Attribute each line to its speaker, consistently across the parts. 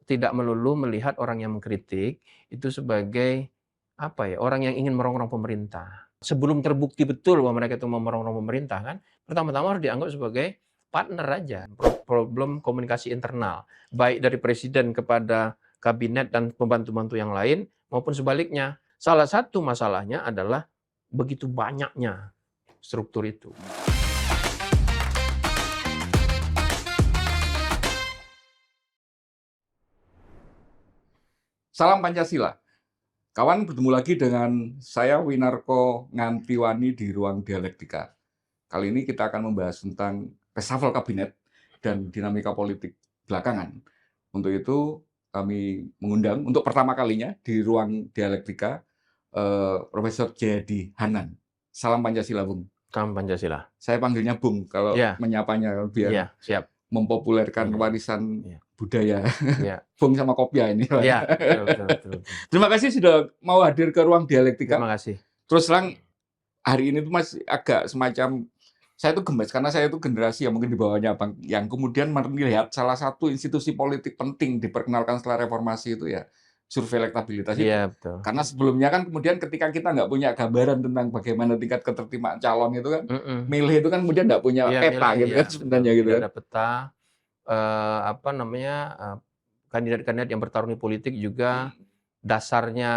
Speaker 1: tidak melulu melihat orang yang mengkritik itu sebagai, apa ya, orang yang ingin merongrong pemerintah. Sebelum terbukti betul bahwa mereka itu mau merongrong pemerintah kan, pertama-tama harus dianggap sebagai partner aja. Problem komunikasi internal, baik dari presiden kepada kabinet dan pembantu-pembantu yang lain, maupun sebaliknya. Salah satu masalahnya adalah begitu banyaknya struktur itu.
Speaker 2: Salam Pancasila. Kawan, bertemu lagi dengan saya Winarko Ngantiwani di Ruang Dialektika. Kali ini kita akan membahas tentang reshuffle kabinet dan dinamika politik belakangan. Untuk itu kami mengundang untuk pertama kalinya di Ruang Dialektika Profesor Jayadi Hanan. Salam Pancasila, Bung.
Speaker 1: Salam Pancasila.
Speaker 2: Saya panggilnya Bung kalau
Speaker 1: Ya,
Speaker 2: menyapanya biar
Speaker 1: iya, siap.
Speaker 2: mempopulerkan
Speaker 1: Iya,
Speaker 2: warisan
Speaker 1: iya,
Speaker 2: budaya.
Speaker 1: iya.
Speaker 2: Bung sama Kopya ini.
Speaker 1: Iya, betul, betul, betul, betul.
Speaker 2: Terima kasih sudah mau hadir ke Ruang Dialektika.
Speaker 1: Terima kasih.
Speaker 2: Terus terang hari ini tuh masih agak semacam saya tuh gemes karena saya tuh generasi yang mungkin di bawahnya Bang yang kemudian melihat salah satu institusi politik penting diperkenalkan setelah reformasi itu ya survei elektabilitas itu.
Speaker 1: Iya, betul.
Speaker 2: Karena sebelumnya kan kemudian ketika kita nggak punya gambaran tentang bagaimana tingkat keterterimaan calon itu kan,
Speaker 1: Mhm.
Speaker 2: milih itu kan kemudian nggak punya
Speaker 1: Iya,
Speaker 2: peta
Speaker 1: milih,
Speaker 2: gitu
Speaker 1: iya,
Speaker 2: kan sebenarnya
Speaker 1: betul.
Speaker 2: gitu
Speaker 1: Tidak
Speaker 2: kan.
Speaker 1: ada peta, apa namanya, kandidat-kandidat yang bertarung di politik juga dasarnya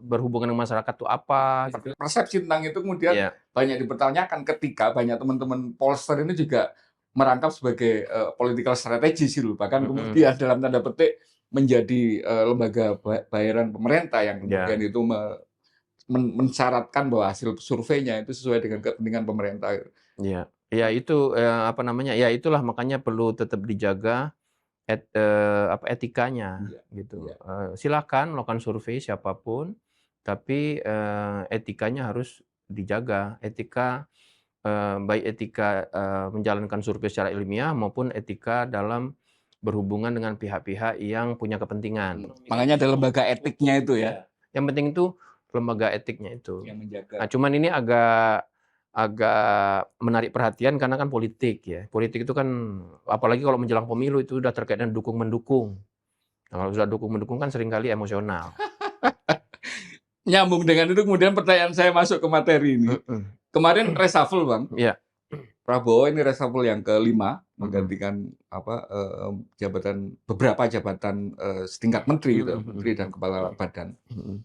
Speaker 1: berhubungan dengan masyarakat itu apa, gitu.
Speaker 2: Persepsi tentang itu kemudian
Speaker 1: Iya,
Speaker 2: banyak dipertanyakan ketika banyak teman-teman pollster ini juga merangkap sebagai political strategis gitu. Bahkan
Speaker 1: mhm,
Speaker 2: kemudian dalam tanda petik menjadi lembaga bayaran pemerintah yang
Speaker 1: iya,
Speaker 2: kemudian itu mensyaratkan bahwa hasil surveinya itu sesuai dengan kepentingan pemerintah.
Speaker 1: iya. Iya itu, apa namanya, ya itulah makanya perlu tetap dijaga etikanya
Speaker 2: Iya,
Speaker 1: gitu.
Speaker 2: iya.
Speaker 1: Silakan melakukan survei siapapun, tapi, etikanya harus dijaga. Etika, baik etika, menjalankan survei secara ilmiah maupun etika dalam berhubungan dengan pihak-pihak yang punya kepentingan.
Speaker 2: Makanya ada lembaga etiknya itu ya
Speaker 1: Iya. Yang penting itu lembaga etiknya itu.
Speaker 2: yang menjaga.
Speaker 1: Nah, cuman ini agak agak menarik perhatian karena kan politik ya. Politik itu kan apalagi kalau menjelang pemilu itu udah terkait dengan dukung-mendukung. Nah, kalau sudah dukung-mendukung kan seringkali emosional.
Speaker 2: Nyambung dengan itu kemudian pertanyaan saya masuk ke materi ini.
Speaker 1: Mhm.
Speaker 2: Kemarin reshuffle Bang.
Speaker 1: Iya.
Speaker 2: Prabowo ini reshuffle yang kelima
Speaker 1: Mhm.
Speaker 2: menggantikan jabatan beberapa jabatan setingkat menteri gitu,
Speaker 1: Mhm,
Speaker 2: menteri dan
Speaker 1: mhm,
Speaker 2: kepala badan.
Speaker 1: mhm.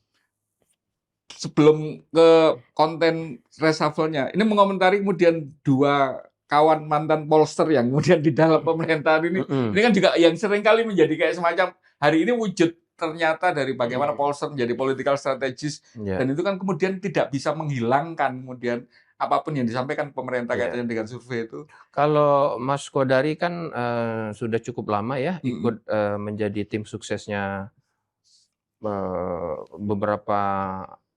Speaker 2: Sebelum ke konten reshuffle-nya, ini mengomentari kemudian dua kawan mantan pollster yang kemudian di dalam pemerintahan ini
Speaker 1: Mhm.
Speaker 2: kan juga yang seringkali menjadi kayak semacam hari ini wujud ternyata dari bagaimana pollster menjadi political strategis
Speaker 1: Iya,
Speaker 2: dan itu kan kemudian tidak bisa menghilangkan kemudian apapun yang disampaikan pemerintah
Speaker 1: iya.
Speaker 2: kaitannya dengan survei itu.
Speaker 1: Kalau Mas Kodari kan, sudah cukup lama ya
Speaker 2: Mhm.
Speaker 1: ikut, menjadi tim suksesnya, beberapa,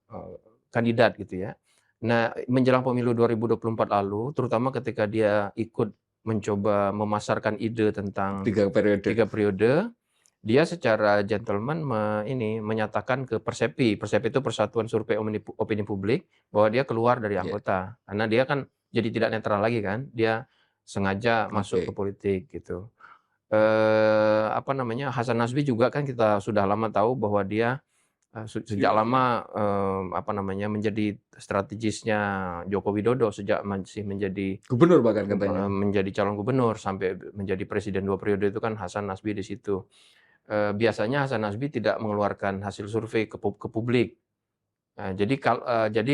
Speaker 1: eee, kandidat gitu ya. Nah, menjelang pemilu 2024 lalu, terutama ketika dia ikut mencoba memasarkan ide tentang
Speaker 2: 3 periode.
Speaker 1: 3 periode, dia secara gentleman menyatakan ke Persepi. Persepi itu Persatuan Survei Opini Publik, bahwa dia keluar dari
Speaker 2: Iya,
Speaker 1: anggota. Karena dia kan jadi tidak netral lagi kan, dia sengaja masuk ke
Speaker 2: oke.
Speaker 1: politik gitu. Apa namanya, Hasan Nasbi juga kan kita sudah lama tahu bahwa dia, sejak lama, apa namanya, menjadi strategisnya Joko Widodo sejak masih menjadi,
Speaker 2: Gubernur bahkan katanya.
Speaker 1: menjadi calon gubernur sampai menjadi presiden 2 periode itu kan Hasan Nasbi di situ. Biasanya Hasan Nasbi tidak mengeluarkan hasil survei ke publik. Jadi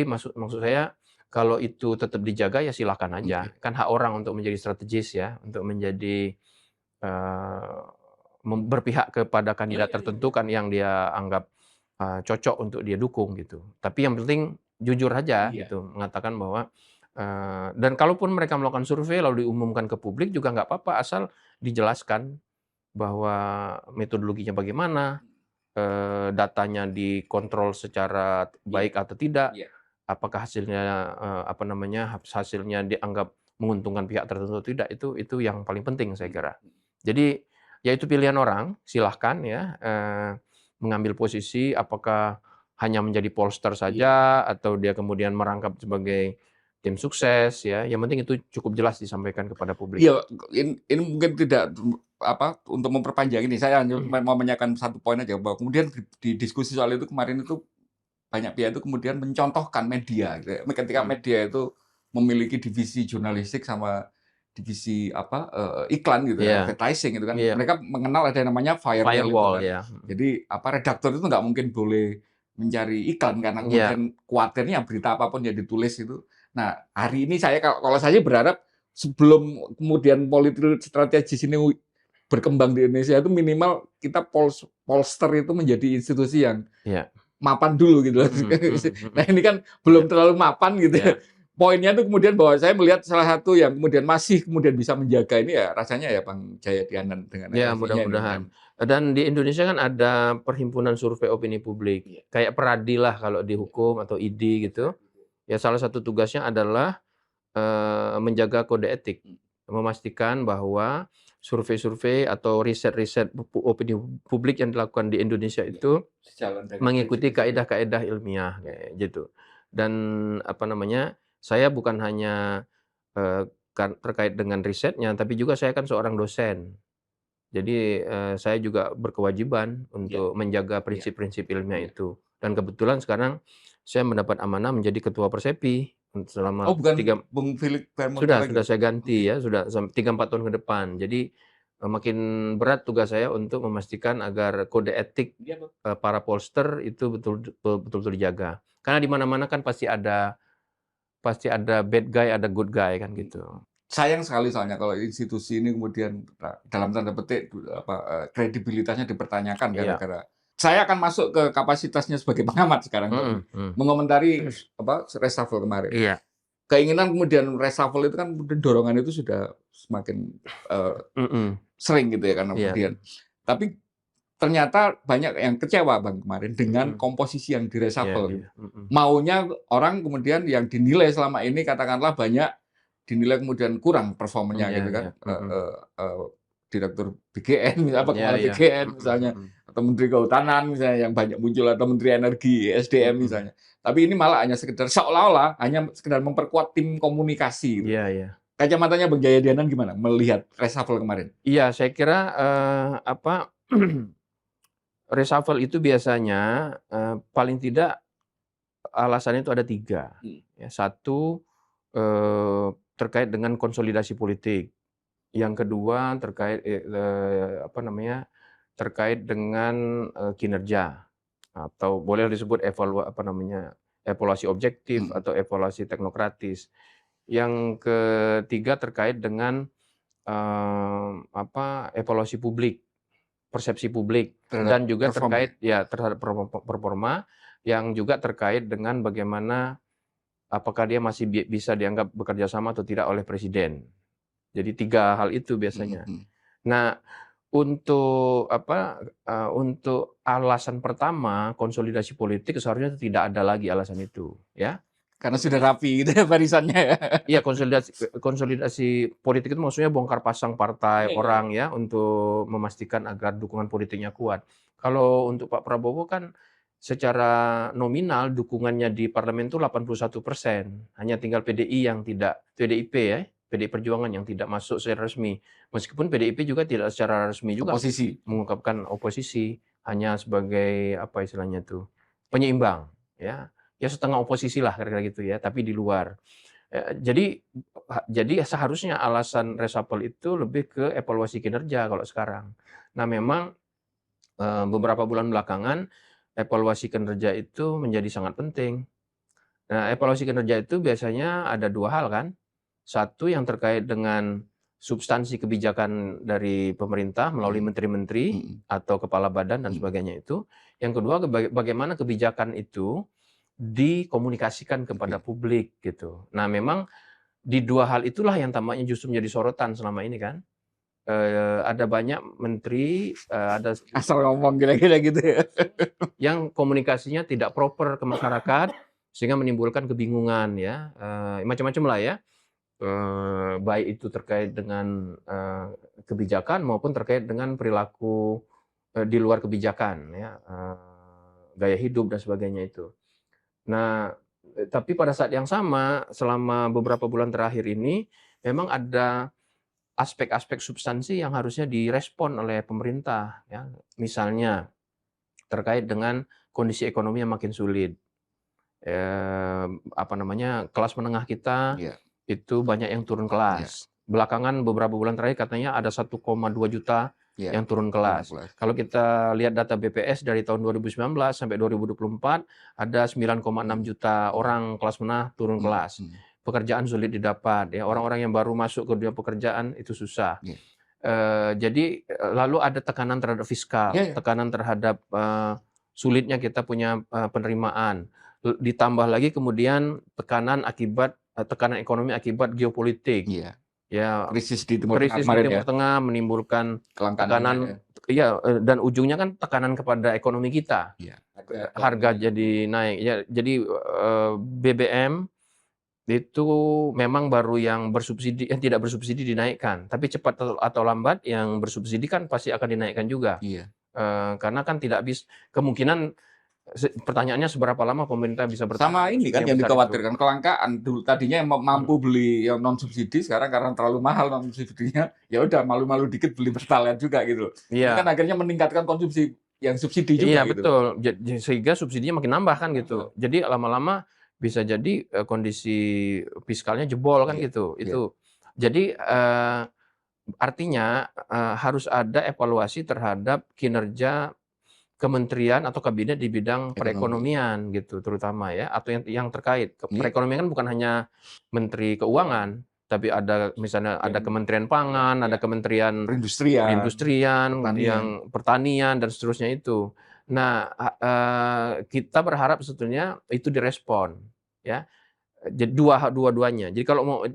Speaker 1: maksud saya, kalau itu tetap dijaga ya silakan aja.
Speaker 2: Oke.
Speaker 1: Kan hak orang untuk menjadi strategis ya, untuk menjadi, eee, berpihak kepada kandidat tertentu kan yang dia anggap, cocok untuk dia dukung gitu. Tapi yang penting jujur aja
Speaker 2: Iya.
Speaker 1: gitu, mengatakan bahwa, dan kalaupun mereka melakukan survei lalu diumumkan ke publik juga nggak apa-apa, asal dijelaskan bahwa metodologinya bagaimana, datanya dikontrol secara
Speaker 2: Iya,
Speaker 1: baik atau tidak,
Speaker 2: iya.
Speaker 1: apakah hasilnya, apa namanya, hasilnya dianggap menguntungkan pihak tertentu atau tidak, itu yang paling penting saya
Speaker 2: Mhm.
Speaker 1: kira. Jadi, ya itu pilihan orang, silahkan ya, mengambil posisi apakah hanya menjadi pollster
Speaker 2: Iya.
Speaker 1: saja atau dia kemudian merangkap sebagai tim sukses ya, yang penting itu cukup jelas disampaikan kepada publik.
Speaker 2: Iya, ini mungkin tidak untuk memperpanjang ini, saya hanya mau menanyakan satu poin aja, bahwa kemudian di diskusi soal itu kemarin itu banyak pihak itu kemudian mencontohkan media gitu ya. Ketika media itu memiliki divisi jurnalistik sama divisi iklan gitu ya,
Speaker 1: Iya,
Speaker 2: advertising gitu kan.
Speaker 1: iya,
Speaker 2: Mereka mengenal ada yang namanya firewall itu
Speaker 1: firewall
Speaker 2: kan.
Speaker 1: ya,
Speaker 2: Jadi redaktur itu nggak mungkin boleh mencari iklan karena
Speaker 1: iya,
Speaker 2: kemudian khawatirnya berita apapun yang ditulis itu. Nah, hari ini kalau saya berharap sebelum kemudian politik strategis ini berkembang di Indonesia itu minimal kita Polster itu menjadi institusi yang
Speaker 1: iya,
Speaker 2: mapan dulu gitu loh. Nah ini kan
Speaker 1: iya,
Speaker 2: belum terlalu mapan gitu ya.
Speaker 1: iya,
Speaker 2: Poinnya itu kemudian bahwa saya melihat salah satu yang kemudian masih kemudian bisa menjaga ini ya rasanya ya Bang Jayadianan dengan
Speaker 1: ya
Speaker 2: RRI-nya ini. Dan
Speaker 1: mudah-mudahan. Dan di Indonesia kan ada perhimpunan survei opini publik,
Speaker 2: Iya.
Speaker 1: kayak Peradi lah kalau di hukum atau ID gitu. Ya salah satu tugasnya adalah menjaga kode etik, memastikan bahwa survei-survei atau riset-riset opini publik yang dilakukan di Indonesia
Speaker 2: Iya,
Speaker 1: itu
Speaker 2: sejalan dengan prinsip
Speaker 1: mengikuti
Speaker 2: itu.
Speaker 1: kaidah-kaidah ilmiah kayak gitu. Dan apa namanya, saya bukan hanya, terkait dengan risetnya, tapi juga saya kan seorang dosen. Jadi, saya juga berkewajiban
Speaker 2: Iya,
Speaker 1: untuk menjaga
Speaker 2: iya,
Speaker 1: prinsip-prinsip ilmiah
Speaker 2: iya.
Speaker 1: itu. Dan kebetulan sekarang saya mendapat amanah menjadi ketua Persepi
Speaker 2: Oh
Speaker 1: selama
Speaker 2: bukan
Speaker 1: 3
Speaker 2: Bung Philip Vermonte
Speaker 1: sudah
Speaker 2: lagi?
Speaker 1: saya ganti
Speaker 2: Oke.
Speaker 1: ya, sudah 3, 4 tahun ke depan. Jadi, makin berat tugas saya untuk memastikan agar kode etik,
Speaker 2: Iya, Bang.
Speaker 1: para pollster itu betul-betul dijaga. Karena di mana-mana kan pasti ada bad guy, ada good guy kan gitu.
Speaker 2: Sayang sekali soalnya kalau institusi ini kemudian dalam tanda petik kredibilitasnya dipertanyakan
Speaker 1: Iya,
Speaker 2: gara-gara saya akan masuk ke kapasitasnya sebagai pengamat sekarang untuk
Speaker 1: mhm, mhm.
Speaker 2: mengomentari reshuffle kemarin.
Speaker 1: Iya,
Speaker 2: Keinginan kemudian reshuffle itu kan kemudian dorongan itu sudah semakin
Speaker 1: mhm,
Speaker 2: sering gitu ya karena
Speaker 1: iya,
Speaker 2: kemudian tapi ternyata banyak yang kecewa Bang kemarin dengan
Speaker 1: mhm,
Speaker 2: komposisi yang
Speaker 1: iya,
Speaker 2: direshuffle gitu.
Speaker 1: iya, mhm,
Speaker 2: Maunya orang kemudian yang dinilai selama ini katakanlah banyak dinilai kemudian kurang performanya
Speaker 1: iya,
Speaker 2: gitu kan,
Speaker 1: iya, mhm,
Speaker 2: direktur BGN apa
Speaker 1: iya,
Speaker 2: kepala
Speaker 1: iya,
Speaker 2: BGN
Speaker 1: mhm,
Speaker 2: misalnya,
Speaker 1: mhm,
Speaker 2: atau menteri kehutanan misalnya yang banyak muncul atau menteri energi, SDM
Speaker 1: mhm,
Speaker 2: misalnya. Tapi ini malah hanya sekedar seolah-olah hanya sekedar memperkuat tim komunikasi gitu.
Speaker 1: iya, iya.
Speaker 2: Kacamatanya Bang Jayadianan gimana melihat reshuffle kemarin?
Speaker 1: Iya, saya kira, reshuffle itu biasanya, paling tidak alasannya itu ada 3
Speaker 2: Mhm,
Speaker 1: ya. Satu, terkait dengan konsolidasi politik. Yang kedua terkait, apa namanya, terkait dengan, kinerja atau boleh disebut apa namanya, evaluasi objektif
Speaker 2: mhm,
Speaker 1: atau evaluasi teknokratis. Yang ketiga terkait dengan, evaluasi publik, persepsi publik
Speaker 2: terhadap
Speaker 1: dan juga
Speaker 2: performa ya?
Speaker 1: terkait ya terhadap performa, yang juga terkait dengan bagaimana apakah dia masih bisa dianggap bekerja sama atau tidak oleh presiden. Jadi 3 hal itu
Speaker 2: Mhm,
Speaker 1: biasanya.
Speaker 2: mhm.
Speaker 1: Nah, untuk alasan pertama, konsolidasi politik seharusnya tidak ada lagi alasan itu, ya.
Speaker 2: Karena sudah rapi gitu ya barisannya ya?
Speaker 1: Iya, konsolidasi konsolidasi politik itu maksudnya bongkar pasang partai,
Speaker 2: Iya, iya, iya.
Speaker 1: orang ya, untuk memastikan agar dukungan politiknya kuat. Kalau untuk Pak Prabowo kan secara nominal dukungannya di parlemen itu 81%, hanya tinggal PDIP ya, PDI Perjuangan yang tidak masuk secara resmi. Meskipun PDIP juga tidak secara resmi juga
Speaker 2: Oposisi.
Speaker 1: mengungkapkan oposisi, hanya sebagai apa istilahnya tuh, penyeimbang ya. Ya setengah oposisi lah kira-kira gitu ya, tapi di luar. Jadi seharusnya alasan reshuffle itu lebih ke evaluasi kinerja kalau sekarang. Nah memang, beberapa bulan belakangan evaluasi kinerja itu menjadi sangat penting. Nah evaluasi kinerja itu biasanya ada 2 hal kan. Satu yang terkait dengan substansi kebijakan dari pemerintah melalui
Speaker 2: Mhm,
Speaker 1: menteri-menteri
Speaker 2: mhm,
Speaker 1: atau kepala badan dan
Speaker 2: mhm.
Speaker 1: sebagainya itu. Yang kedua bagaimana kebijakan itu dikomunikasikan kepada
Speaker 2: Oke.
Speaker 1: publik gitu. Nah memang di 2 hal itulah yang tampaknya justru menjadi sorotan selama ini kan. Ada banyak menteri, ada
Speaker 2: Asal ngomong kira-kira gitu ya?
Speaker 1: yang komunikasinya tidak proper ke masyarakat, sehingga menimbulkan kebingungan ya, macam-macam lah ya. Baik itu terkait dengan, kebijakan maupun terkait dengan perilaku, di luar kebijakan ya, gaya hidup dan sebagainya itu. Nah, Tapi pada saat yang sama, selama beberapa bulan terakhir ini, memang ada aspek-aspek substansi yang harusnya direspon oleh pemerintah, ya. Misalnya terkait dengan kondisi ekonomi yang makin sulit. Apa namanya, kelas menengah kita
Speaker 2: Iya,
Speaker 1: itu banyak yang turun
Speaker 2: iya,
Speaker 1: kelas. Belakangan beberapa bulan terakhir katanya ada 1,2 juta
Speaker 2: iya,
Speaker 1: yang turun
Speaker 2: turun
Speaker 1: kelas.
Speaker 2: kelas.
Speaker 1: Kalau kita lihat data BPS dari tahun 2019 sampai 2024, ada 9,6
Speaker 2: Hmm,
Speaker 1: juta
Speaker 2: hmm,
Speaker 1: orang kelas menengah turun
Speaker 2: hmm,
Speaker 1: kelas.
Speaker 2: hmm,
Speaker 1: Pekerjaan sulit didapat, ya.
Speaker 2: iya,
Speaker 1: Orang-orang yang baru masuk ke dunia pekerjaan itu susah.
Speaker 2: iya.
Speaker 1: Jadi, lalu ada tekanan terhadap
Speaker 2: Iya,
Speaker 1: fiskal,
Speaker 2: iya.
Speaker 1: tekanan terhadap, sulitnya kita punya, penerimaan. Ditambah lagi kemudian tekanan ekonomi akibat geopolitik.
Speaker 2: Iya.
Speaker 1: Ya,
Speaker 2: Krisis di Timur Tengah
Speaker 1: krisis di
Speaker 2: kemarin ya,
Speaker 1: Timur Tengah menimbulkan
Speaker 2: kelangkaan minyak ya.
Speaker 1: tekanan, iya, dan ujungnya kan tekanan kepada ekonomi kita.
Speaker 2: Iya. Harga
Speaker 1: Harga
Speaker 2: minyak
Speaker 1: jadi naik, ya. Jadi, BBM itu memang baru yang tidak bersubsidi dinaikkan, tapi cepat atau lambat yang bersubsidi kan pasti akan dinaikkan juga.
Speaker 2: iya.
Speaker 1: Karena kan tidak kemungkinan pertanyaannya seberapa lama pemerintah bisa bertahan
Speaker 2: Sama
Speaker 1: dengan
Speaker 2: ini
Speaker 1: subsidi
Speaker 2: kan
Speaker 1: yang
Speaker 2: yang
Speaker 1: besar itu?
Speaker 2: dikhawatirkan kelangkaan. Dulu tadinya yang
Speaker 1: Mhm.
Speaker 2: mampu beli yang non subsidi, sekarang karena terlalu mahal non subsidinya, ya udah malu-malu dikit beli Pertalite juga gitu. Ini kan
Speaker 1: Iya.
Speaker 2: akhirnya meningkatkan konsumsi yang subsidi
Speaker 1: Iya,
Speaker 2: juga gitu.
Speaker 1: betul. Sehingga subsidinya makin nambah kan
Speaker 2: Nambah.
Speaker 1: gitu. Jadi lama-lama bisa jadi, kondisi fiskalnya jebol kan
Speaker 2: Iya,
Speaker 1: gitu.
Speaker 2: iya,
Speaker 1: Jadi, artinya, harus ada evaluasi terhadap kinerja kementerian atau kabinet di bidang
Speaker 2: ekonomi.
Speaker 1: perekonomian gitu terutama ya, atau yang terkait.
Speaker 2: Iya,
Speaker 1: Perekonomian kan bukan hanya Menteri Keuangan, tapi ada misalnya ada
Speaker 2: yang
Speaker 1: Kementerian Pangan, ada
Speaker 2: ya,
Speaker 1: Kementerian
Speaker 2: perindustrian,
Speaker 1: Perindustrian,
Speaker 2: pertanian.
Speaker 1: yang pertanian dan seterusnya itu. Nah, kita berharap sebetulnya itu direspon, ya. Dua-duanya.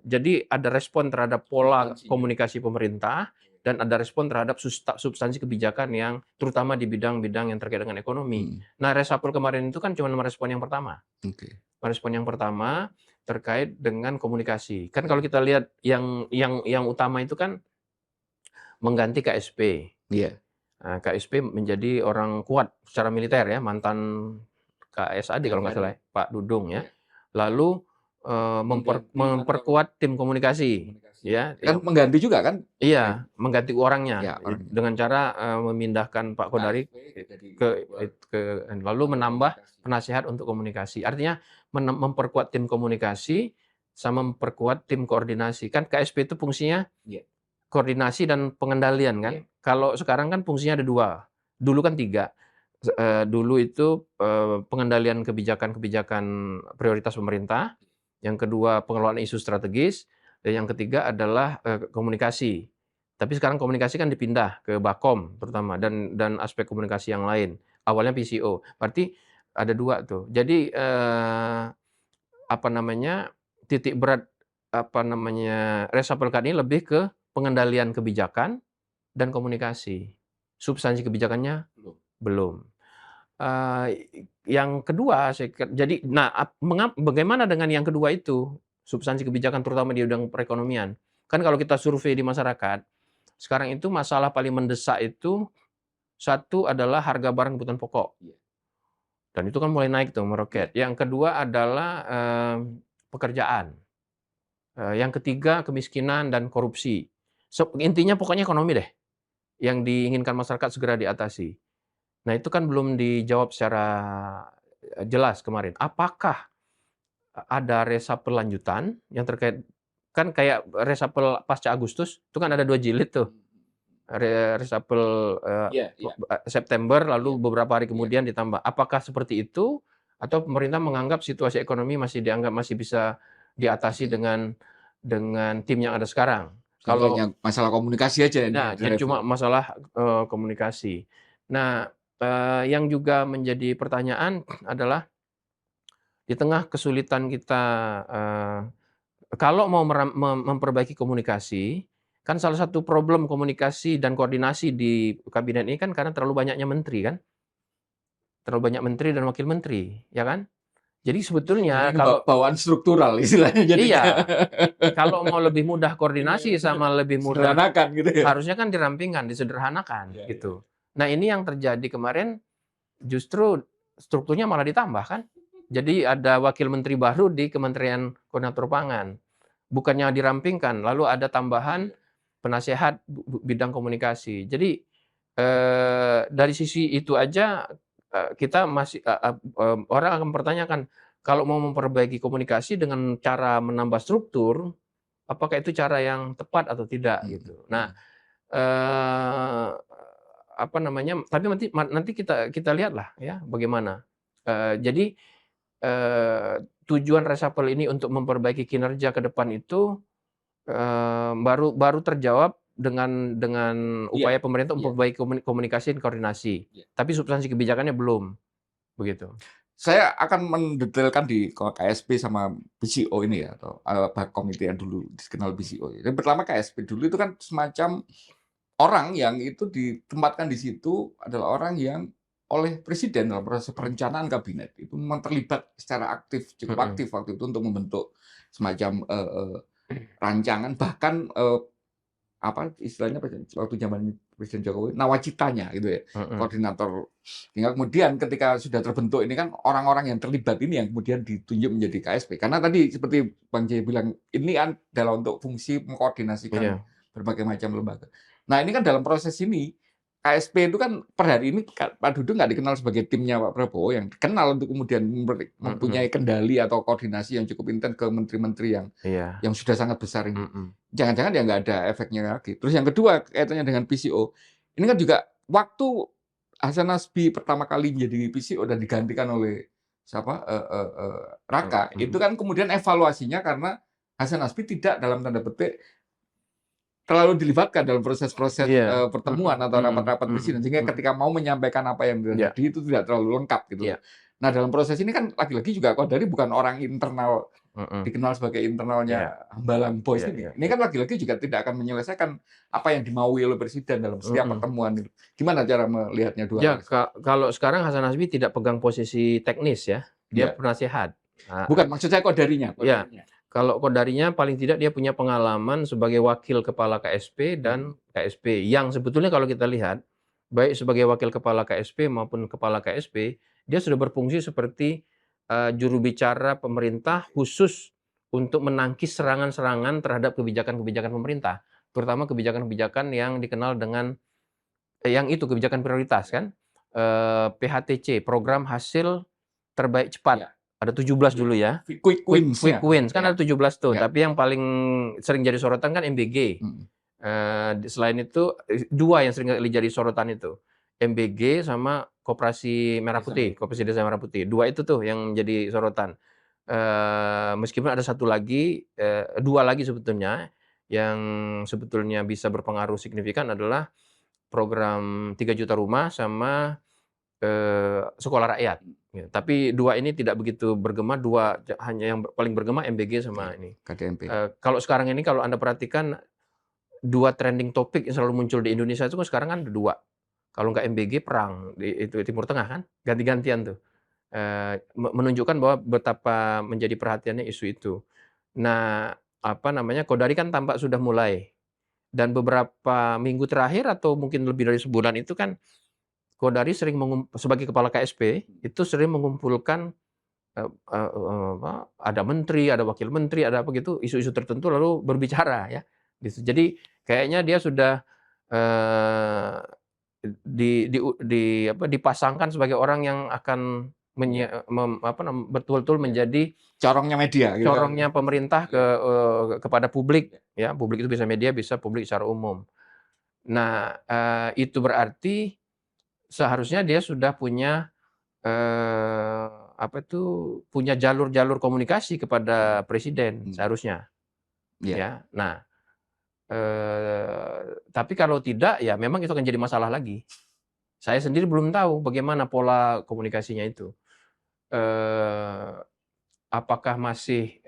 Speaker 1: Jadi ada respon terhadap pola
Speaker 2: Substansinya.
Speaker 1: komunikasi pemerintah dan ada respon terhadap substansi kebijakan yang terutama di bidang-bidang yang terkait dengan ekonomi.
Speaker 2: Hmm,
Speaker 1: Nah, reshuffle kemarin itu kan cuma merespon yang pertama.
Speaker 2: oke.
Speaker 1: Merespon yang pertama terkait dengan komunikasi. Kan kalau
Speaker 2: Iya,
Speaker 1: kita lihat yang utama itu kan mengganti KSP.
Speaker 2: iya,
Speaker 1: KSP menjadi orang kuat secara militer ya, mantan KSAD kalau nggak salah
Speaker 2: KPRI.
Speaker 1: ya, Pak Dudung ya.
Speaker 2: Iya.
Speaker 1: Lalu,
Speaker 2: Mengganti atau
Speaker 1: memperkuat tim komunikasi
Speaker 2: komunikasi.
Speaker 1: ya,
Speaker 2: Kan mengganti juga kan?
Speaker 1: iya, mengganti orangnya
Speaker 2: Ya, orangnya.
Speaker 1: dengan cara, memindahkan Pak Kodari
Speaker 2: KSP jadi
Speaker 1: ke
Speaker 2: buat
Speaker 1: lalu menambah
Speaker 2: komunikasi.
Speaker 1: penasehat untuk komunikasi. Artinya memperkuat tim komunikasi sama memperkuat tim koordinasi. Kan KSP itu fungsinya
Speaker 2: Iya,
Speaker 1: koordinasi dan pengendalian kan.
Speaker 2: iya.
Speaker 1: Kalau sekarang kan fungsinya ada 2, dulu kan 3. Dulu itu, pengendalian kebijakan-kebijakan prioritas pemerintah, yang kedua pengelolaan isu strategis, dan yang ketiga adalah, komunikasi. Tapi sekarang komunikasi kan dipindah ke Bakom terutama dan aspek komunikasi yang lain. Awalnya PCO, berarti ada 2 tuh. Jadi, apa namanya, titik berat, apa namanya, reshuffle kali ini lebih ke pengendalian kebijakan dan komunikasi. Substansi kebijakannya
Speaker 2: Belum.
Speaker 1: belum. Yang kedua jadi nah bagaimana dengan yang kedua itu, substansi kebijakan terutama di bidang perekonomian. Kan kalau kita survei di masyarakat, sekarang itu masalah paling mendesak itu, satu adalah harga barang kebutuhan pokok,
Speaker 2: Iya.
Speaker 1: dan itu kan mulai naik tuh,
Speaker 2: Iya.
Speaker 1: meroket. Yang kedua adalah, pekerjaan. Yang ketiga kemiskinan dan korupsi. Intinya pokoknya ekonomi deh, yang diinginkan masyarakat segera diatasi. Nah, itu kan belum dijawab secara, jelas kemarin. Apakah ada reshuffle lanjutan yang terkait, kan kayak reshuffle pasca Agustus, itu kan ada 2 jilid tuh. Reshuffle,
Speaker 2: Iya, iya,
Speaker 1: September
Speaker 2: iya,
Speaker 1: lalu beberapa hari
Speaker 2: iya.
Speaker 1: kemudian ditambah. Apakah seperti itu atau pemerintah menganggap situasi ekonomi masih bisa diatasi
Speaker 2: Oke.
Speaker 1: dengan tim yang ada sekarang?
Speaker 2: Jadi
Speaker 1: Kalau
Speaker 2: hanya masalah komunikasi aja ini
Speaker 1: Nah,
Speaker 2: yang
Speaker 1: jadi
Speaker 2: direview.
Speaker 1: cuma masalah, komunikasi. Nah, yang juga menjadi pertanyaan adalah di tengah kesulitan kita, eee, kalau mau memperbaiki komunikasi, kan salah satu problem komunikasi dan koordinasi di kabinet ini kan karena terlalu banyaknya menteri kan, terlalu banyak menteri dan wakil menteri, ya kan? Jadi
Speaker 2: Jadi
Speaker 1: sebetulnya
Speaker 2: ini
Speaker 1: kalau
Speaker 2: bawaan struktural istilahnya jadinya.
Speaker 1: iya, kalau mau lebih mudah koordinasi sama lebih mudah,
Speaker 2: Sederhanakan gitu ya.
Speaker 1: harusnya kan dirampingkan, disederhanakan,
Speaker 2: Iya, iya.
Speaker 1: gitu. Nah, ini yang terjadi kemarin, justru strukturnya malah ditambah kan? Jadi ada wakil menteri baru di Kementerian Koordinator Pangan. Bukannya dirampingkan, lalu ada tambahan penasehat bidang komunikasi. Jadi dari sisi itu aja kita masih orang akan mempertanyakan kalau mau memperbaiki komunikasi dengan cara menambah struktur, apakah itu cara yang tepat atau tidak gitu. Nah, apa namanya? Tapi nanti kita lihatlah ya bagaimana. Jadi tujuan reshuffle ini untuk memperbaiki kinerja ke depan itu baru terjawab dengan upaya pemerintah memperbaiki komunikasi dan koordinasi. Tapi substansi kebijakannya belum, begitu.
Speaker 2: Saya akan mendetailkan di KSP sama BCO ini ya, atau komite yang dulu dikenal BCO. Yang pertama KSP dulu itu kan semacam orang yang itu ditempatkan di situ adalah orang yang oleh presiden dalam proses perencanaan kabinet itu memang terlibat secara aktif, cukup aktif waktu itu untuk membentuk semacam rancangan, bahkan apa istilahnya waktu zaman Presiden Jokowi nawacitanya gitu ya, koordinator. Hingga kemudian ketika sudah terbentuk ini kan orang-orang yang terlibat ini yang kemudian ditunjuk menjadi KSP. Karena tadi seperti Bang Jaya bilang ini adalah untuk fungsi mengkoordinasikan berbagai macam lembaga. Nah ini kan dalam proses ini KSP itu kan per hari ini Pak Dudung nggak dikenal sebagai timnya Pak Prabowo yang dikenal untuk kemudian mempunyai kendali atau koordinasi yang cukup intens ke menteri-menteri yang sudah sangat besar ini. Jangan-jangan ya nggak ada efeknya lagi. Terus yang kedua kaitannya dengan PCO, ini kan juga waktu Hasan Nasbi pertama kali menjadi PCO dan digantikan oleh siapa Raka, itu kan kemudian evaluasinya karena Hasan Nasbi tidak dalam tanda petik terlalu dilibatkan dalam proses-proses pertemuan atau rapat-rapat presiden, sehingga ketika mau menyampaikan apa yang terjadi itu tidak terlalu lengkap gitu. Nah dalam proses ini kan lagi-lagi juga Kodari bukan orang internal, dikenal sebagai internalnya Hambalang Boys ini. Ini kan lagi-lagi juga tidak akan menyelesaikan apa yang dimaui oleh presiden dalam setiap pertemuan itu. Gimana cara melihatnya dua?
Speaker 1: Ya kalau sekarang Hasan Nasbi tidak pegang posisi teknis ya, dia penasehat.
Speaker 2: Bukan, maksud saya Kodarinya.
Speaker 1: Ya. Kalau Kodarinya paling tidak dia punya pengalaman sebagai wakil kepala KSP dan KSP yang sebetulnya kalau kita lihat baik sebagai wakil kepala KSP maupun kepala KSP dia sudah berfungsi seperti juru bicara pemerintah khusus untuk menangkis serangan-serangan terhadap kebijakan-kebijakan pemerintah, terutama kebijakan-kebijakan yang dikenal dengan yang itu kebijakan prioritas kan, PHTC, program hasil terbaik cepat. Ada 17 dulu ya.
Speaker 2: Quick wins
Speaker 1: kan ada 17 tuh. Tapi yang paling sering jadi sorotan kan MBG. Selain itu dua yang sering jadi sorotan itu. MBG sama Koperasi Merah Putih, Koperasi Desa Merah Putih. Dua itu tuh yang jadi sorotan. Meskipun ada satu lagi, dua lagi sebetulnya yang sebetulnya bisa berpengaruh signifikan adalah program 3 juta rumah sama sekolah rakyat. Ya, tapi dua ini tidak begitu bergema, hanya yang paling bergema MBG sama ini.
Speaker 2: KDMP.
Speaker 1: Kalau sekarang ini kalau Anda perhatikan dua trending topik yang selalu muncul di Indonesia itu kan sekarang kan ada dua. Kalau nggak MBG perang itu Timur Tengah kan, ganti-gantian tuh. Menunjukkan bahwa betapa menjadi perhatiannya isu itu. Nah, apa namanya? Kodari kan tampak sudah mulai. Dan beberapa minggu terakhir atau mungkin lebih dari sebulan itu kan Kodari sering sebagai kepala KSP itu sering mengumpulkan ada menteri, ada wakil menteri, ada apa gitu isu-isu tertentu lalu berbicara ya. Gitu. Jadi kayaknya dia sudah dipasangkan sebagai orang yang akan betul-betul menjadi
Speaker 2: corongnya media, gitu
Speaker 1: corongnya pemerintah kepada publik ya. Publik itu bisa media, bisa publik secara umum. Nah, itu berarti seharusnya dia sudah punya punya jalur-jalur komunikasi kepada presiden seharusnya. Ya. Nah, tapi kalau tidak ya memang itu akan jadi masalah lagi. Saya sendiri belum tahu bagaimana pola komunikasinya itu. Apakah masih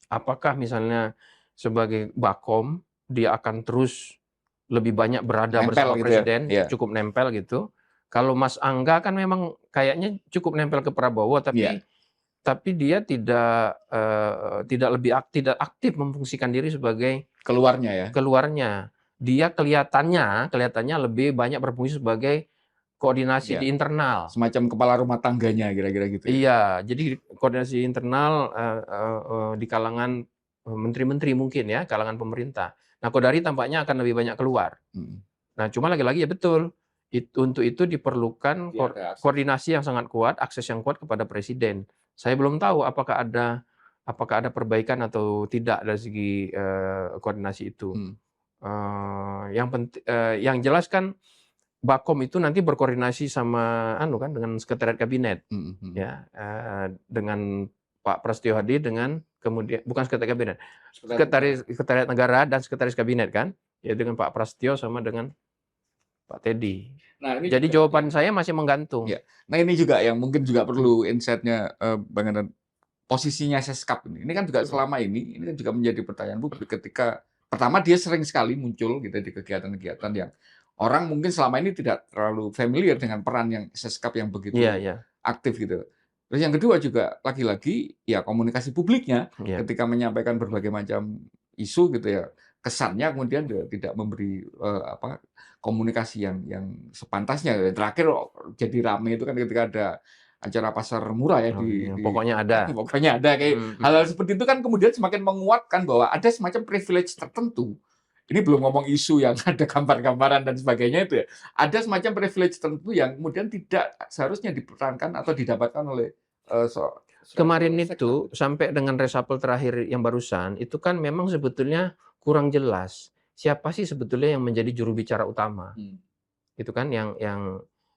Speaker 1: apakah misalnya sebagai Bakom dia akan terus lebih banyak berada bersama presiden, cukup nempel gitu. Kalau Mas Angga kan memang kayaknya cukup nempel ke Prabowo, tapi dia tidak aktif memfungsikan diri sebagai
Speaker 2: keluarnya.
Speaker 1: Dia kelihatannya lebih banyak berfungsi sebagai koordinasi
Speaker 2: Ya,
Speaker 1: di internal.
Speaker 2: semacam kepala rumah tangganya kira-kira gitu ya.
Speaker 1: Iya, jadi koordinasi internal di kalangan menteri-menteri mungkin ya, kalangan pemerintah. Nah, Kodari tampaknya akan lebih banyak keluar.
Speaker 2: Mhm.
Speaker 1: Nah, cuma lagi-lagi ya betul, untuk itu diperlukan
Speaker 2: Iya, ada akses.
Speaker 1: koordinasi yang sangat kuat, akses yang kuat kepada presiden. Saya belum tahu apakah ada perbaikan atau tidak dari segi koordinasi itu.
Speaker 2: Mhm.
Speaker 1: Yang jelas kan Bakom itu nanti berkoordinasi sama dengan sekretariat kabinet
Speaker 2: Mhm mhm.
Speaker 1: ya, dengan Pak Prasetyo Hadi dengan kemudian bukan sekretariat kabinet, sekretariat negara dan sekretaris kabinet kan, ya dengan Pak Prasetyo sama dengan Pak Teddy.
Speaker 2: Nah, ini
Speaker 1: Jadi
Speaker 2: juga
Speaker 1: jawaban saya masih menggantung.
Speaker 2: ya. Nah, ini juga yang mungkin juga perlu insight-nya, Bang Enen, posisinya Seskap ini. Ini kan juga selama ini kan juga menjadi pertanyaan publik ketika pertama dia sering sekali muncul gitu di kegiatan-kegiatan yang orang mungkin selama ini tidak terlalu familiar dengan peran yang Seskap yang
Speaker 1: Iya
Speaker 2: begitu
Speaker 1: iya
Speaker 2: aktif gitu. Terus yang kedua juga lagi-lagi ya komunikasi publiknya
Speaker 1: iya.
Speaker 2: ketika menyampaikan berbagai macam isu gitu ya, kesannya kemudian juga tidak memberi, komunikasi yang sepantasnya. Terakhir jadi rame itu kan ketika ada acara pasar murah ya
Speaker 1: Oh iya,
Speaker 2: di
Speaker 1: pokoknya ada.
Speaker 2: pokoknya ada kayak
Speaker 1: Mhm
Speaker 2: hal-hal
Speaker 1: mhm.
Speaker 2: seperti itu kan kemudian semakin menguatkan bahwa ada semacam privilege tertentu. Ini belum ngomong isu yang ada gambar-gambaran dan sebagainya itu ya. Ada semacam privilege tertentu yang kemudian tidak seharusnya diperankan atau didapatkan oleh,
Speaker 1: Kemarin
Speaker 2: sektor
Speaker 1: itu
Speaker 2: gitu.
Speaker 1: sampai dengan reshuffle terakhir yang barusan, itu kan memang sebetulnya kurang jelas, siapa sih sebetulnya yang menjadi juru bicara utama.
Speaker 2: Hmm.
Speaker 1: Itu kan yang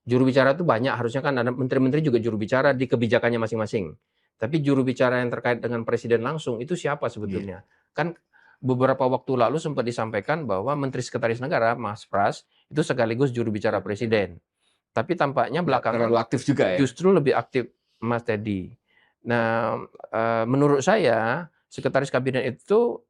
Speaker 1: juru bicara itu banyak, harusnya kan ada menteri-menteri juga juru bicara di kebijakannya masing-masing. Tapi juru bicara yang terkait dengan presiden langsung itu siapa
Speaker 2: Iya.
Speaker 1: sebetulnya? Kan beberapa waktu lalu sempat disampaikan bahwa Menteri Sekretaris Negara, Mas Pras, itu sekaligus juru bicara presiden. Tapi tampaknya
Speaker 2: Nggak terlalu
Speaker 1: belakangan
Speaker 2: aktif juga ya?
Speaker 1: justru lebih aktif Mas Teddy. Nah, menurut saya sekretaris kabinet itu,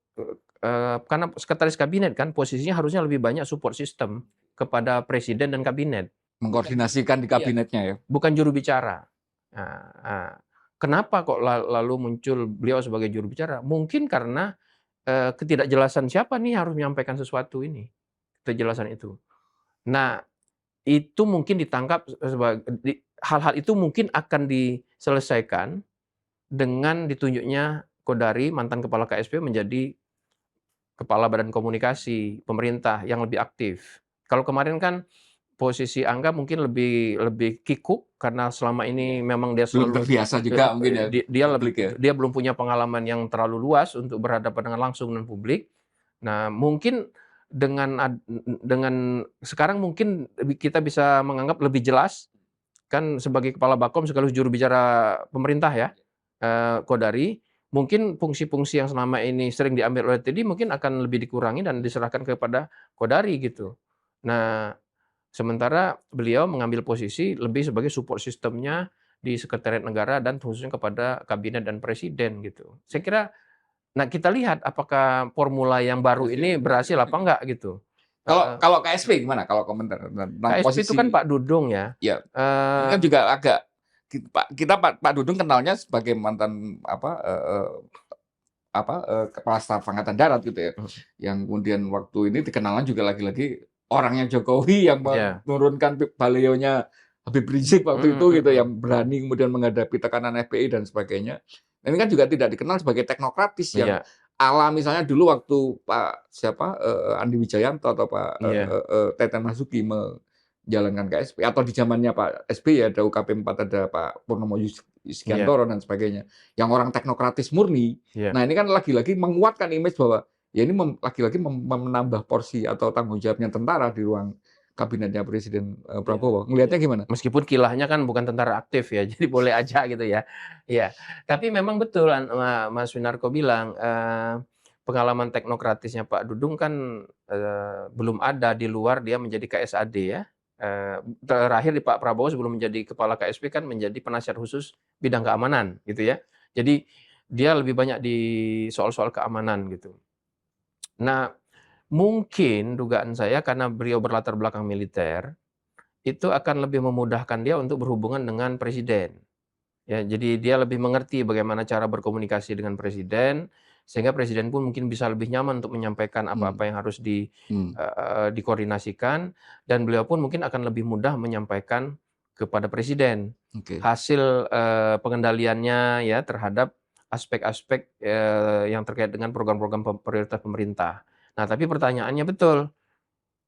Speaker 1: karena sekretaris kabinet kan posisinya harusnya lebih banyak support system kepada presiden dan kabinet.
Speaker 2: Mengkoordinasikan di
Speaker 1: Iya.
Speaker 2: kabinetnya ya?
Speaker 1: Bukan juru bicara. Nah, kenapa kok lalu muncul beliau sebagai juru bicara? Mungkin karena, ketidakjelasan siapa nih harus menyampaikan sesuatu ini, ketidakjelasan itu. Nah, itu mungkin ditangkap hal-hal itu mungkin akan diselesaikan dengan ditunjuknya Kodari, mantan kepala KSP menjadi kepala Badan Komunikasi Pemerintah yang lebih aktif. Kalau kemarin kan posisi Angga mungkin lebih lebih kikuk karena selama ini memang dia
Speaker 2: Belum
Speaker 1: selalu
Speaker 2: terbiasa juga mungkin ya publik ya?
Speaker 1: dia belum punya pengalaman yang terlalu luas untuk berhadapan dengan langsung dengan publik. Nah, mungkin dengan sekarang mungkin kita bisa menganggap lebih jelas, kan sebagai kepala Bakom sekaligus juru bicara pemerintah ya, Kodari, mungkin fungsi-fungsi yang selama ini sering diambil oleh Teddy mungkin akan lebih dikurangi dan diserahkan kepada Kodari gitu. Nah, sementara beliau mengambil posisi lebih sebagai support sistemnya di sekretariat negara dan khususnya kepada kabinet dan presiden gitu. Saya kira kita lihat apakah formula yang baru ini berhasil apa enggak gitu.
Speaker 2: Kalau
Speaker 1: Heeh.
Speaker 2: kalau KSP gimana kalau komentar tentang
Speaker 1: KSP itu kan
Speaker 2: posisi
Speaker 1: Pak Dudung ya,
Speaker 2: ya, ini kan
Speaker 1: eee,
Speaker 2: juga agak Pak Dudung kenalnya sebagai mantan kepala staf angkatan darat gitu ya,
Speaker 1: mhm,
Speaker 2: yang kemudian waktu ini dikenalnya juga lagi-lagi orangnya Jokowi yang
Speaker 1: iya,
Speaker 2: menurunkan balihonya Habib Rizik waktu
Speaker 1: mhm
Speaker 2: itu gitu, yang
Speaker 1: mhm,
Speaker 2: berani kemudian menghadapi tekanan FPI dan sebagainya. Dan ini kan juga tidak dikenal sebagai teknokratis yang
Speaker 1: iya
Speaker 2: ala misalnya dulu waktu Pak siapa, Andi Wijayanto atau Pak,
Speaker 1: iya
Speaker 2: Teten Masuki menjalankan KSP atau di zamannya Pak SBY ada UKP 4 ada Pak Purnomo
Speaker 1: iya
Speaker 2: Yuskiantoro dan sebagainya, yang orang teknokratis murni.
Speaker 1: iya
Speaker 2: Nah, ini kan lagi-lagi menguatkan image bahwa ya ini lagi-lagi menambah porsi atau tanggung jawabnya tentara di ruang kabinetnya Presiden,
Speaker 1: iya
Speaker 2: Prabowo.
Speaker 1: iya.
Speaker 2: Ngelihatnya gimana?
Speaker 1: Meskipun kilahnya kan bukan tentara aktif ya, jadi boleh aja gitu ya. Iya, tapi memang betul Mas Winarko bilang, pengalaman teknokratisnya Pak Dudung kan, belum ada di luar dia menjadi KSAD ya. Terakhir di Pak Prabowo sebelum menjadi kepala KSP kan menjadi penasihat khusus bidang keamanan gitu ya. Jadi dia lebih banyak di soal-soal keamanan gitu. Nah, mungkin dugaan saya karena beliau berlatar belakang militer, itu akan lebih memudahkan dia untuk berhubungan dengan presiden. Ya, jadi dia lebih mengerti bagaimana cara berkomunikasi dengan presiden, sehingga presiden pun mungkin bisa lebih nyaman untuk menyampaikan
Speaker 2: Hmm.
Speaker 1: apa-apa yang harus
Speaker 2: Hmm.
Speaker 1: dikoordinasikan, dan beliau pun mungkin akan lebih mudah menyampaikan kepada presiden
Speaker 2: Oke.
Speaker 1: hasil, pengendaliannya ya terhadap aspek-aspek, yang terkait dengan program-program prioritas pemerintah. Nah, tapi pertanyaannya betul,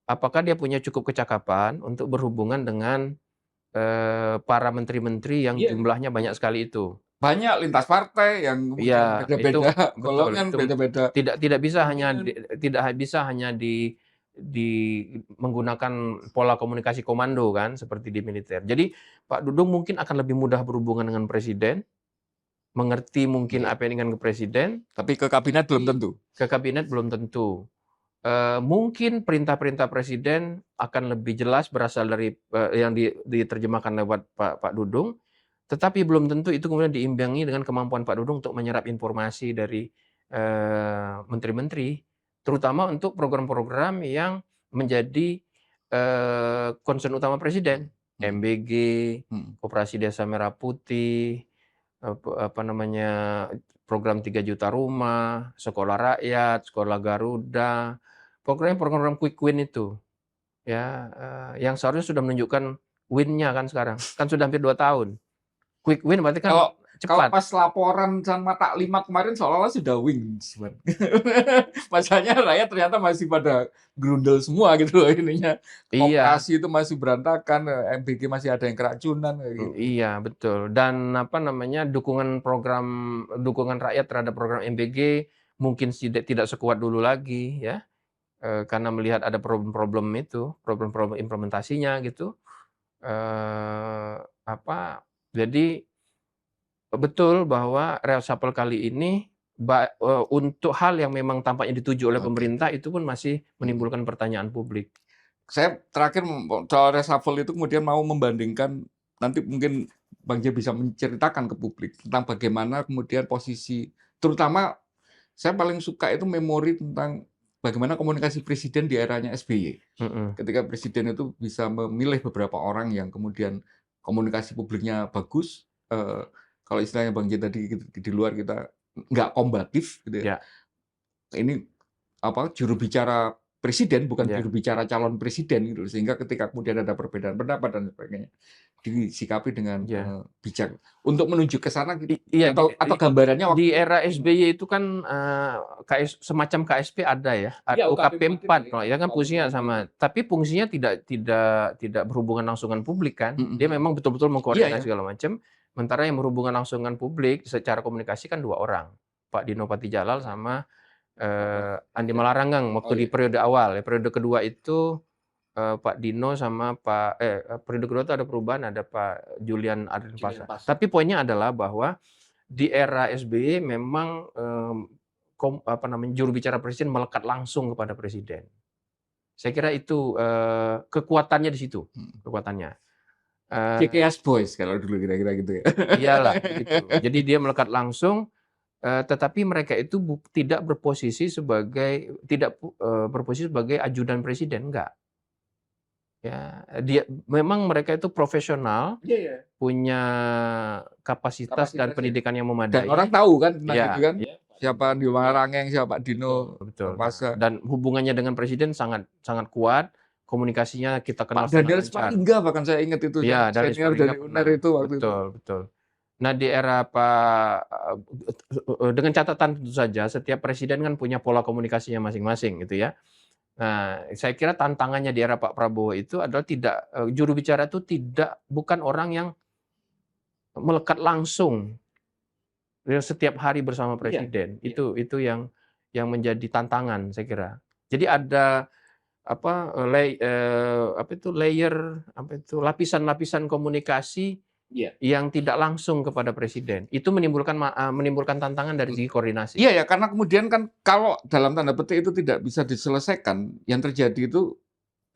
Speaker 1: apakah dia punya cukup kecakapan untuk berhubungan dengan, para menteri-menteri yang
Speaker 2: Iya.
Speaker 1: jumlahnya banyak sekali itu?
Speaker 2: Banyak lintas partai yang kemudian
Speaker 1: Iya, itu
Speaker 2: beda-beda
Speaker 1: betul,
Speaker 2: golongan,
Speaker 1: itu
Speaker 2: beda-beda
Speaker 1: tidak bisa hanya
Speaker 2: pimpinan.
Speaker 1: tidak bisa hanya di menggunakan pola komunikasi komando kan, seperti di militer. Jadi, Pak Dudung mungkin akan lebih mudah berhubungan dengan presiden, mengerti mungkin
Speaker 2: Iya.
Speaker 1: apa yang diinginkan presiden,
Speaker 2: Tapi ke kabinet belum tentu.
Speaker 1: ke kabinet belum tentu. Mungkin perintah-perintah presiden akan lebih jelas berasal dari, yang diterjemahkan lewat Pak Dudung, tetapi belum tentu itu kemudian diimbangi dengan kemampuan Pak Dudung untuk menyerap informasi dari, menteri-menteri, terutama untuk program-program yang menjadi, concern utama presiden.
Speaker 2: Hmm.
Speaker 1: MBG,
Speaker 2: Hmm.
Speaker 1: Koperasi Desa Merah Putih, apa namanya, program 3 Juta Rumah, Sekolah Rakyat, Sekolah Garuda, program-program quick win itu, ya, yang seharusnya sudah menunjukkan win-nya kan sekarang, kan sudah hampir 2 tahun. Quick win berarti kan
Speaker 2: Kalau kalau
Speaker 1: cepat.
Speaker 2: pas laporan sama Taklimat kemarin seolah-olah sudah wins, Bang. Masalahnya rakyat ternyata masih pada grundel semua gitu loh ininya.
Speaker 1: Iya,
Speaker 2: Koperasi itu masih berantakan, MBG masih ada yang keracunan kayak gitu.
Speaker 1: iya betul, dan apa namanya, dukungan rakyat terhadap program MBG mungkin tidak tidak sekuat dulu lagi ya, karena melihat ada problem-problem itu, problem-problem implementasinya gitu. Apa, jadi betul bahwa reshuffle kali ini untuk hal yang memang tampaknya dituju oleh
Speaker 2: Oke.
Speaker 1: pemerintah itu pun masih
Speaker 2: Mhm.
Speaker 1: menimbulkan pertanyaan publik.
Speaker 2: Saya terakhir soal reshuffle itu kemudian mau membandingkan, nanti mungkin Bang J bisa menceritakan ke publik tentang bagaimana kemudian posisi, terutama saya paling suka itu memori tentang bagaimana komunikasi presiden di eranya SBY.
Speaker 1: Mhm,
Speaker 2: Ketika presiden itu bisa memilih beberapa orang yang kemudian komunikasi publiknya bagus, kalau istilahnya Bang J tadi di luar kita nggak kombatif gitu ya.
Speaker 1: ya,
Speaker 2: Ini apa, juru bicara presiden, bukan
Speaker 1: ya,
Speaker 2: juru bicara calon presiden gitu. Sehingga ketika kemudian ada perbedaan pendapat dan sebagainya, disikapi dengan,
Speaker 1: ya.
Speaker 2: bijak. Untuk menuju ke sana
Speaker 1: Iya,
Speaker 2: atau gambarannya
Speaker 1: di
Speaker 2: waktu
Speaker 1: era SBY itu kan, semacam KSP ada ya,
Speaker 2: iya UKP
Speaker 1: UKP
Speaker 2: 4 itu
Speaker 1: 4
Speaker 2: ya,
Speaker 1: kalau ya kan
Speaker 2: UKP
Speaker 1: fungsinya
Speaker 2: 4 itu.
Speaker 1: sama, tapi fungsinya tidak berhubungan langsung dengan publik kan.
Speaker 2: Mhm.
Speaker 1: Dia memang betul-betul
Speaker 2: Iya iya.
Speaker 1: mengkoordinasi segala macam, sementara yang berhubungan langsung dengan publik secara komunikasi kan 2 orang, Pak Dino Patijalal sama,
Speaker 2: Apa?
Speaker 1: Andi Malarangeng
Speaker 2: Oh
Speaker 1: waktu di
Speaker 2: iya,
Speaker 1: periode awal ya, periode kedua itu, Pak Dino sama periode kedua itu ada perubahan, ada Pak Julian Adrian
Speaker 2: Julian
Speaker 1: Pasar.
Speaker 2: Pasar.
Speaker 1: Tapi poinnya adalah bahwa di era SBY memang, apa namanya, juru bicara presiden melekat langsung kepada presiden. Saya kira itu, kekuatannya di situ,
Speaker 2: Mhm.
Speaker 1: kekuatannya. Eee,
Speaker 2: Cikeas Boys kalau dulu kira-kira gitu ya.
Speaker 1: iyalah begitu. Jadi dia melekat langsung, tetapi mereka itu tidak berposisi sebagai berposisi sebagai ajudan presiden, enggak. Ya, memang mereka itu profesional,
Speaker 2: Iya iya.
Speaker 1: punya kapasitas dan
Speaker 2: Kapasitasnya.
Speaker 1: pendidikan yang
Speaker 2: Dan orang
Speaker 1: memadai.
Speaker 2: tahu kan tentang itu
Speaker 1: Iya,
Speaker 2: kan, siapa Andi Malarangeng, siapa Pak
Speaker 1: betul
Speaker 2: Dino
Speaker 1: betul. Nah,
Speaker 2: Pasar.
Speaker 1: dan hubungannya dengan presiden sangat sangat kuat, komunikasinya kita
Speaker 2: Pak
Speaker 1: kenal sangat
Speaker 2: Daniel
Speaker 1: lancar.
Speaker 2: Sparingga bahkan saya ingat itu, yang
Speaker 1: Iya, dari
Speaker 2: senior dari
Speaker 1: Sparingga
Speaker 2: UNER
Speaker 1: pernah.
Speaker 2: itu waktu itu.
Speaker 1: Betul betul. Nah, di era dengan catatan tentu saja setiap presiden kan punya pola komunikasinya masing-masing gitu ya. Nah, saya kira tantangannya di era Pak Prabowo itu adalah juru bicara itu bukan orang yang melekat langsung setiap hari bersama
Speaker 2: Iya,
Speaker 1: presiden.
Speaker 2: iya.
Speaker 1: Itu yang menjadi tantangan saya kira. Jadi ada apa, apa itu, lapisan-lapisan komunikasi
Speaker 2: Iya.
Speaker 1: yang tidak langsung kepada presiden. Itu menimbulkan tantangan dari segi koordinasi.
Speaker 2: Iya ya, karena kemudian kan kalau dalam tanda petik itu tidak bisa diselesaikan, yang terjadi itu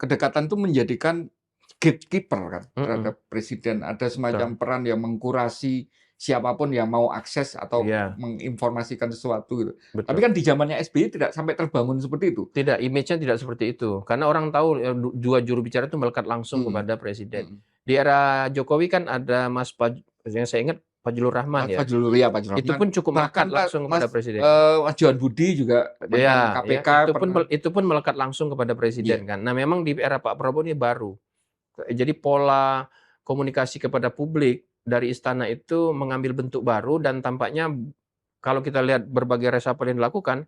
Speaker 2: kedekatan itu menjadikan gatekeeper kan
Speaker 1: Mhm,
Speaker 2: terhadap presiden. Ada semacam
Speaker 1: betul.
Speaker 2: peran yang mengkurasi siapapun yang mau akses atau
Speaker 1: Iya,
Speaker 2: menginformasikan sesuatu gitu. Tapi
Speaker 1: betul.
Speaker 2: kan di zamannya SBY tidak sampai terbangun seperti itu.
Speaker 1: Tidak, image-nya tidak seperti itu. Karena orang tahu, 2 juru bicara itu melekat langsung
Speaker 2: Mhm,
Speaker 1: kepada presiden.
Speaker 2: mhm.
Speaker 1: Di era Jokowi kan ada yang saya ingat Fajrul Rahman ya.
Speaker 2: Fajrul ya, Fajrul
Speaker 1: Itu
Speaker 2: Rahman.
Speaker 1: pun cukup
Speaker 2: Bahkan
Speaker 1: melekat langsung kepada presiden.
Speaker 2: Mas Johan Budi juga mantan
Speaker 1: Ya,
Speaker 2: KPK
Speaker 1: itu pun melekat langsung kepada presiden kan. Nah, memang di era Pak Prabowo ini baru. Jadi pola komunikasi kepada publik dari istana itu mengambil bentuk baru dan tampaknya kalau kita lihat berbagai reshuffle yang dilakukan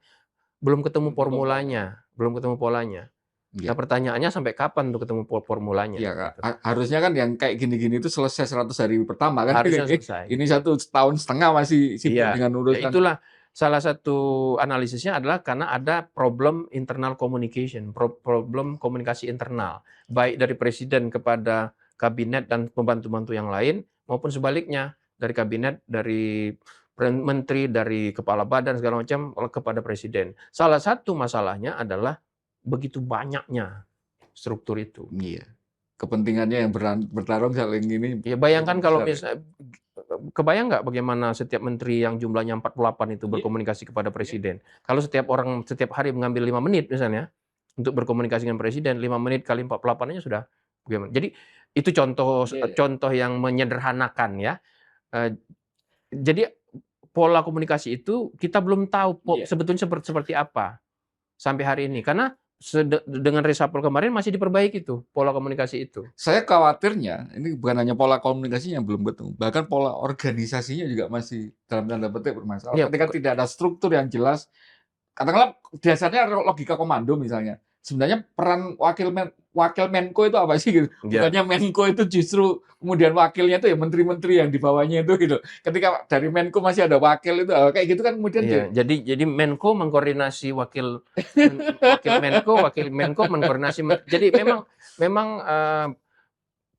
Speaker 1: belum ketemu formulanya, belum ketemu polanya. Nah,
Speaker 2: Ya.
Speaker 1: pertanyaannya sampai kapan untuk ketemu formulanya?
Speaker 2: Ya,
Speaker 1: Gitu.
Speaker 2: harusnya kan yang kayak gini-gini itu selesai 100 hari pertama kan.
Speaker 1: Harusnya selesai.
Speaker 2: Ini 1,5 tahun masih sibuk dengan
Speaker 1: Ya
Speaker 2: urusan.
Speaker 1: itulah salah satu analisisnya adalah karena ada problem internal communication, problem komunikasi internal, baik dari presiden kepada kabinet dan pembantu-pembantu yang lain, maupun sebaliknya dari kabinet, dari menteri, dari kepala badan segala macam kepada presiden. Salah satu masalahnya adalah begitu banyaknya struktur itu.
Speaker 2: Iya. Kepentingannya yang bertarung saling ini.
Speaker 1: Ya bayangkan kalau misalnya, kebayang nggak bagaimana setiap menteri yang jumlahnya 48 itu berkomunikasi kepada presiden. Kalau setiap orang setiap hari mengambil 5 menit misalnya untuk berkomunikasi dengan presiden, 5 menit kali 48 aja sudah bagaimana. Jadi itu contoh yang menyederhanakan ya. Jadi pola komunikasi itu kita belum tahu sebetulnya seperti apa sampai hari ini. Karena dengan reshuffle kemarin masih diperbaiki tuh pola komunikasi itu.
Speaker 2: Saya khawatirnya ini bukan hanya pola komunikasinya yang belum ketemu, bahkan pola organisasinya juga masih dalam tanda petik bermasalah.
Speaker 1: Ya,
Speaker 2: Ketika tidak ada struktur yang jelas, katakanlah dasarnya logika komando misalnya. Sebenarnya peran wakil Menko itu apa sih gitu? Bukannya Menko itu justru kemudian wakilnya itu ya menteri-menteri yang di bawahnya itu gitu. Ketika dari Menko masih ada wakil itu kayak gitu kan kemudian.
Speaker 1: Jadi Menko mengkoordinasi wakil Menko mengkoordinasi. Jadi memang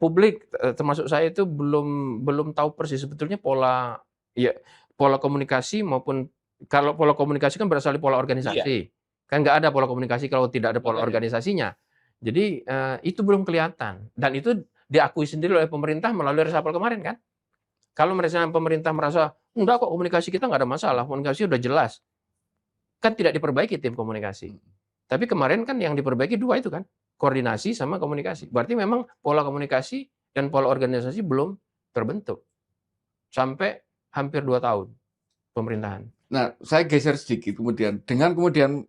Speaker 1: publik termasuk saya itu belum tahu persis sebetulnya pola komunikasi maupun kalau pola komunikasi kan berasal dari pola organisasi. Kan nggak ada pola komunikasi kalau tidak ada pola organisasinya. Jadi itu belum kelihatan dan itu diakui sendiri oleh pemerintah melalui reshuffle kemarin kan. Kalau misalnya pemerintah merasa enggak kok komunikasi kita nggak ada masalah, komunikasi udah jelas, kan tidak diperbaiki tim komunikasi. Tapi kemarin kan yang diperbaiki dua itu kan, koordinasi sama komunikasi. Berarti memang pola komunikasi dan pola organisasi belum terbentuk sampai hampir 2 tahun pemerintahan.
Speaker 2: Nah, saya geser sedikit kemudian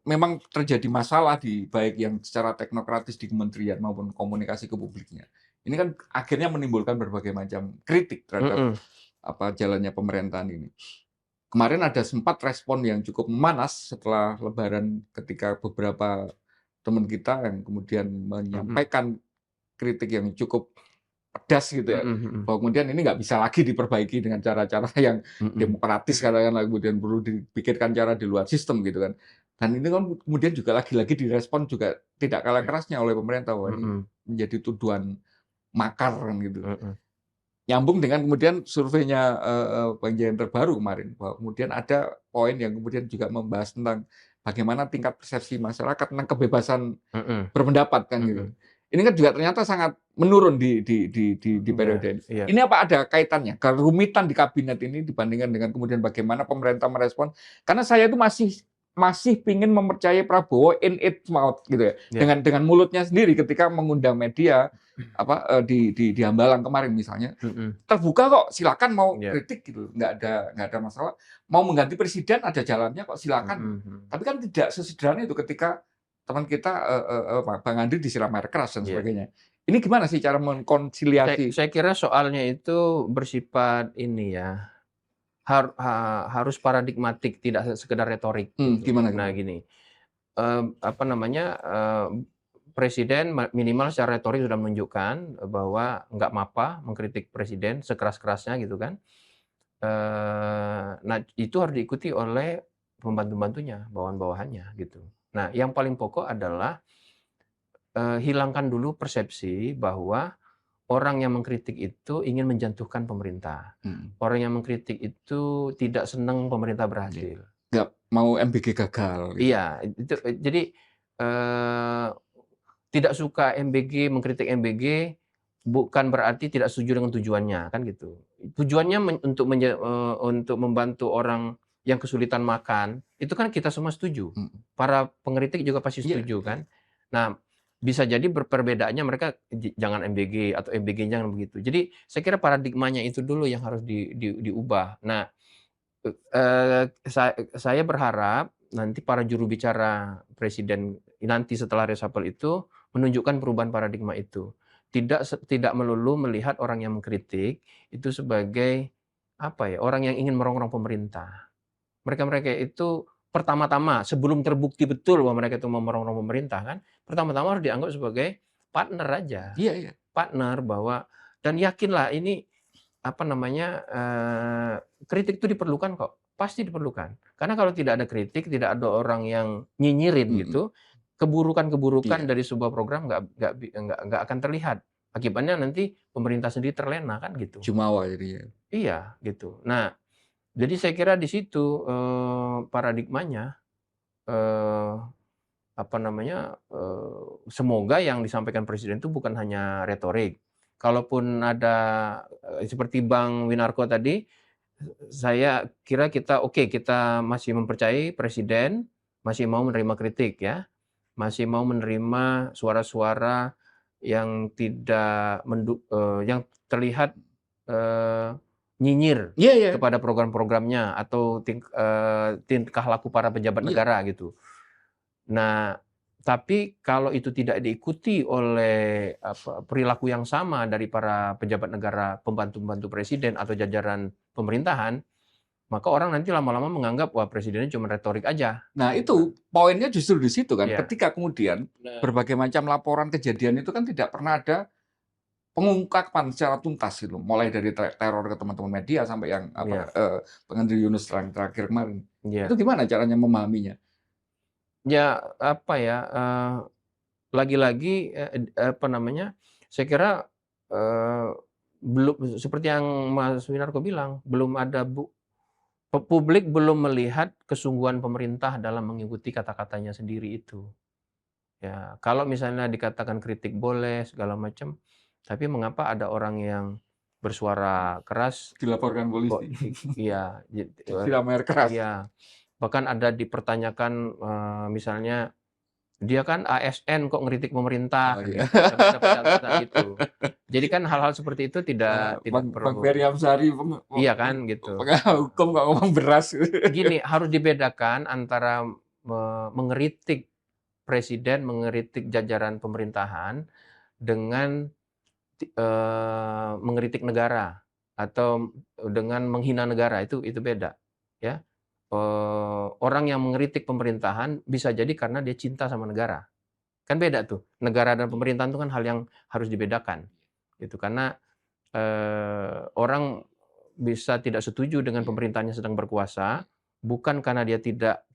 Speaker 2: memang terjadi masalah di baik yang secara teknokratis di kementerian maupun komunikasi ke publiknya. Ini kan akhirnya menimbulkan berbagai macam kritik terhadap jalannya pemerintahan ini. Kemarin ada sempat respon yang cukup memanas setelah Lebaran ketika beberapa teman kita yang kemudian menyampaikan kritik yang cukup pedas gitu ya, bahwa kemudian ini nggak bisa lagi diperbaiki dengan cara-cara yang demokratis katakanlah, kemudian perlu dipikirkan cara di luar sistem gitu kan. Dan ini kan kemudian juga lagi-lagi direspon juga tidak kalah kerasnya oleh pemerintah, bahwa ini menjadi tuduhan makar kan gitu. Nyambung dengan kemudian surveinya Bang Jayan terbaru kemarin, bahwa kemudian ada poin yang kemudian juga membahas tentang bagaimana tingkat persepsi masyarakat tentang kebebasan berpendapat kan gitu. Ini kan juga ternyata sangat menurun di periode ini. Ini apa ada kaitannya kerumitan di kabinet ini dibandingkan dengan kemudian bagaimana pemerintah merespon? Karena saya itu masih pingin mempercayai Prabowo in its mouth gitu ya. Dengan mulutnya sendiri ketika mengundang media di Hambalang kemarin misalnya. Terbuka kok, silakan mau kritik gitu. Nggak ada masalah. Mau mengganti presiden ada jalannya kok, silakan. Tapi kan tidak sesederhana itu ketika teman kita Bang Andri disiram air keras dan sebagainya. Ini gimana sih cara mengkonsiliasi?
Speaker 1: Saya kira soalnya itu bersifat ini ya, harus paradigmatik, tidak sekedar retorik.
Speaker 2: Gimana?
Speaker 1: Nah gini, presiden minimal secara retorik sudah menunjukkan bahwa nggak apa mengkritik presiden sekeras-kerasnya gitu kan. Nah itu harus diikuti oleh pembantu-pembantunya, bawahan-bawahannya gitu. Nah, yang paling pokok adalah hilangkan dulu persepsi bahwa orang yang mengkritik itu ingin menjatuhkan pemerintah. Orang yang mengkritik itu tidak senang pemerintah berhasil.
Speaker 2: Nggak mau MBG gagal.
Speaker 1: Iya, itu jadi tidak suka MBG, mengkritik MBG bukan berarti tidak setuju dengan tujuannya, kan gitu. Tujuannya untuk membantu orang yang kesulitan makan, itu kan kita semua setuju. Para pengkritik juga pasti setuju kan. Nah, bisa jadi perbedaannya mereka jangan MBG atau MBG jangan begitu. Jadi saya kira paradigmanya itu dulu yang harus diubah. Nah, saya berharap nanti para juru bicara presiden nanti setelah reshuffle itu menunjukkan perubahan paradigma itu. Tidak melulu melihat orang yang mengkritik itu sebagai, apa ya, orang yang ingin merongrong pemerintah. Mereka-mereka itu pertama-tama sebelum terbukti betul bahwa mereka itu mau merongrong pemerintah kan, pertama-tama harus dianggap sebagai partner aja.
Speaker 2: Iya, iya.
Speaker 1: Partner bahwa dan yakinlah ini, apa namanya, kritik itu diperlukan kok, pasti diperlukan. Karena kalau tidak ada kritik, tidak ada orang yang nyinyirin
Speaker 2: Mhm.
Speaker 1: gitu, keburukan-keburukan
Speaker 2: Iya,
Speaker 1: dari sebuah program nggak akan terlihat. Akibatnya nanti pemerintah sendiri terlena kan gitu.
Speaker 2: jumawa jadinya.
Speaker 1: Iya, gitu. Nah, jadi saya kira di situ, paradigmanya, eee, apa namanya, semoga yang disampaikan presiden itu bukan hanya retorik. Kalaupun ada, seperti Bang Winarko tadi, saya kira kita masih mempercayai presiden, masih mau menerima kritik ya, masih mau menerima suara-suara yang tidak yang terlihat, eee, nyinyir
Speaker 2: Iya, iya,
Speaker 1: kepada program-programnya atau tingkah laku para pejabat
Speaker 2: iya.
Speaker 1: negara gitu. Nah, tapi kalau itu tidak diikuti oleh perilaku yang sama dari para pejabat negara, pembantu-pembantu presiden atau jajaran pemerintahan, maka orang nanti lama-lama menganggap, wah presidennya cuma retorik aja,
Speaker 2: Nah
Speaker 1: gitu kan.
Speaker 2: itu, poinnya justru di situ kan,
Speaker 1: Iya.
Speaker 2: ketika kemudian
Speaker 1: Nah,
Speaker 2: berbagai macam laporan kejadian itu kan tidak pernah ada pengungkapan secara tuntas gitu, mulai dari teror ke teman-teman media sampai yang
Speaker 1: iya,
Speaker 2: Bang Andri Yunus terakhir kemarin. Itu
Speaker 1: iya.
Speaker 2: gimana caranya memahaminya?
Speaker 1: Ya, apa ya, lagi-lagi, apa namanya, saya kira, eee, belum seperti yang Mas Winarko bilang, belum ada publik belum melihat kesungguhan pemerintah dalam mengikuti kata-katanya sendiri itu. Ya, kalau misalnya dikatakan kritik boleh segala macam, tapi mengapa ada orang yang bersuara keras
Speaker 2: Dilaporkan
Speaker 1: kok
Speaker 2: polisi,
Speaker 1: iya,
Speaker 2: disiram air keras.
Speaker 1: iya, bahkan ada dipertanyakan, misalnya, "Dia kan ASN kok ngeritik pemerintah?"
Speaker 2: Oh
Speaker 1: Kan
Speaker 2: iya.
Speaker 1: gitu, dapat data gitu. Jadi kan hal-hal seperti itu tidak tidak
Speaker 2: Bang
Speaker 1: perlu
Speaker 2: Ferry Amsari
Speaker 1: iya kan, gitu.
Speaker 2: pengamat hukum nggak ngomong beras.
Speaker 1: Gini, harus dibedakan antara mengeritik presiden, mengeritik jajaran pemerintahan dengan mengkritik negara atau dengan menghina negara itu beda, ya. Orang yang mengkritik pemerintahan bisa jadi karena dia cinta sama negara, kan beda tuh. Negara dan pemerintahan itu kan hal yang harus dibedakan, gitu. Karena, orang bisa tidak setuju dengan
Speaker 2: Iya,
Speaker 1: pemerintahnya sedang berkuasa,
Speaker 2: iya,
Speaker 1: bukan karena dia tidak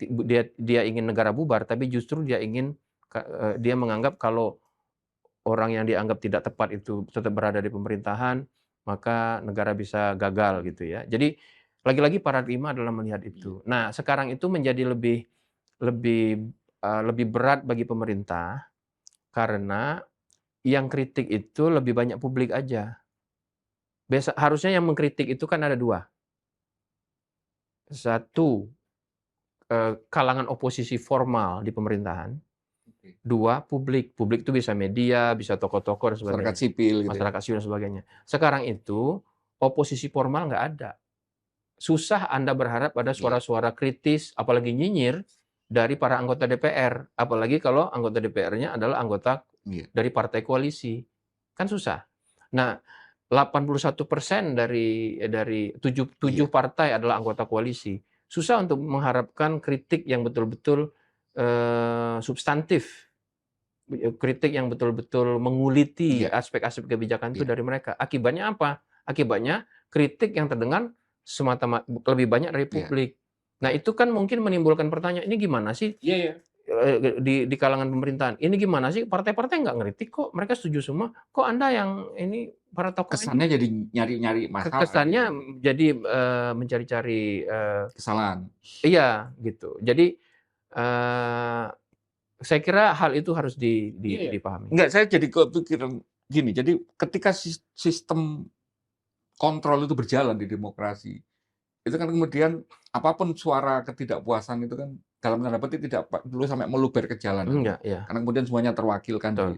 Speaker 1: dia ingin negara bubar, tapi justru dia ingin dia menganggap kalau orang yang dianggap tidak tepat itu tetap berada di pemerintahan, maka negara bisa gagal gitu ya. Jadi lagi-lagi paradigma adalah melihat
Speaker 2: iya,
Speaker 1: itu. Nah, sekarang itu menjadi lebih, lebih berat bagi pemerintah karena yang kritik itu lebih banyak publik aja. Harusnya yang mengkritik itu kan ada 2, satu, kalangan oposisi formal di pemerintahan,
Speaker 2: oke.
Speaker 1: 2 publik. Publik itu bisa media, bisa tokoh-tokoh dan
Speaker 2: Masyarakat
Speaker 1: sebagainya,
Speaker 2: sipil gitu ya.
Speaker 1: masyarakat sipil dan sebagainya. Sekarang itu oposisi formal nggak ada. Susah Anda berharap ada
Speaker 2: Iya,
Speaker 1: suara-suara kritis, apalagi nyinyir dari para anggota DPR, apalagi kalau anggota DPR-nya adalah anggota
Speaker 2: iya,
Speaker 1: dari partai koalisi, kan susah. Nah, 81% dari
Speaker 2: iya,
Speaker 1: 7 partai adalah anggota koalisi. Susah untuk mengharapkan kritik yang betul-betul, substantif, kritik yang betul-betul menguliti
Speaker 2: iya,
Speaker 1: aspek-aspek kebijakan itu
Speaker 2: iya,
Speaker 1: dari mereka. Akibatnya apa? Akibatnya kritik yang terdengar lebih banyak dari
Speaker 2: iya.
Speaker 1: publik. Nah, itu kan mungkin menimbulkan pertanyaan, ini gimana sih,
Speaker 2: Iya, iya.
Speaker 1: di kalangan pemerintahan, ini gimana sih partai-partai nggak ngeritik kok, mereka setuju semua, kok Anda yang ini, para tokoh ini
Speaker 2: Kesannya jadi nyari-nyari masalah
Speaker 1: kesannya
Speaker 2: gitu,
Speaker 1: jadi, mencari-cari,
Speaker 2: kesalahan.
Speaker 1: iya, gitu. Jadi, eee, saya kira hal itu harus
Speaker 2: Iya, iya.
Speaker 1: dipahami.
Speaker 2: Enggak, saya jadi kepikiran gini, jadi ketika sistem kontrol itu berjalan di demokrasi, itu kan kemudian apapun suara ketidakpuasan itu kan dalam tanda petik tidak perlu sampai meluber ke jalanan.
Speaker 1: Enggak, ya,
Speaker 2: Karena kemudian semuanya terwakilkan di.
Speaker 1: betul.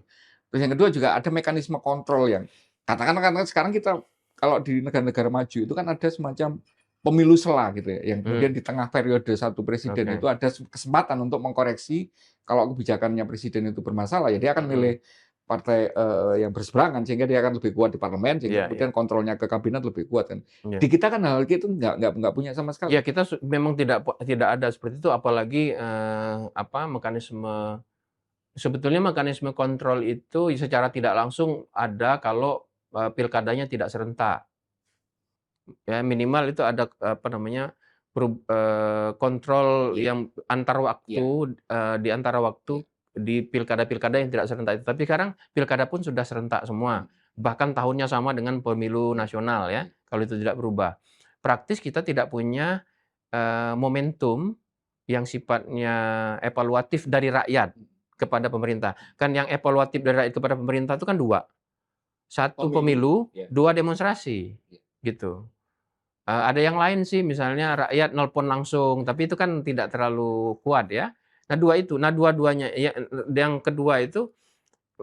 Speaker 2: Terus yang kedua juga ada mekanisme kontrol yang katakanlah karena sekarang kita kalau di negara-negara maju itu kan ada semacam pemilu sela gitu ya, yang
Speaker 1: Hmm,
Speaker 2: kemudian di tengah periode satu presiden
Speaker 1: oke.
Speaker 2: itu ada kesempatan untuk mengkoreksi kalau kebijakannya presiden itu bermasalah ya dia akan milih partai yang berseberangan sehingga dia akan lebih kuat di parlemen sehingga
Speaker 1: Iya, iya,
Speaker 2: kemudian kontrolnya ke kabinet lebih kuat kan.
Speaker 1: iya.
Speaker 2: Di kita kan hal itu nggak punya sama
Speaker 1: Ya,
Speaker 2: sekali.
Speaker 1: kita memang tidak ada seperti itu, apalagi, apa, sebetulnya mekanisme kontrol itu secara tidak langsung ada kalau, pilkadanya tidak serentak. Ya, minimal itu ada, apa namanya, kontrol
Speaker 2: Iya,
Speaker 1: yang antar
Speaker 2: iya.
Speaker 1: waktu, di antara waktu
Speaker 2: Iya.
Speaker 1: di pilkada-pilkada yang tidak serentak itu. Tapi sekarang pilkada pun sudah serentak semua, bahkan tahunnya sama dengan pemilu
Speaker 2: Iya,
Speaker 1: nasional ya,
Speaker 2: iya.
Speaker 1: kalau itu tidak berubah. Praktis kita tidak punya, momentum yang sifatnya evaluatif dari rakyat kepada pemerintah. Kan yang evaluatif dari rakyat kepada pemerintah itu kan 2, 1
Speaker 2: Pemilu.
Speaker 1: pemilu,
Speaker 2: Iya.
Speaker 1: 2 demonstrasi,
Speaker 2: Iya.
Speaker 1: gitu. Ada yang lain sih misalnya rakyat nelpon langsung, tapi itu kan tidak terlalu kuat ya. Nah 2 itu, nah dua-duanya ya, yang kedua itu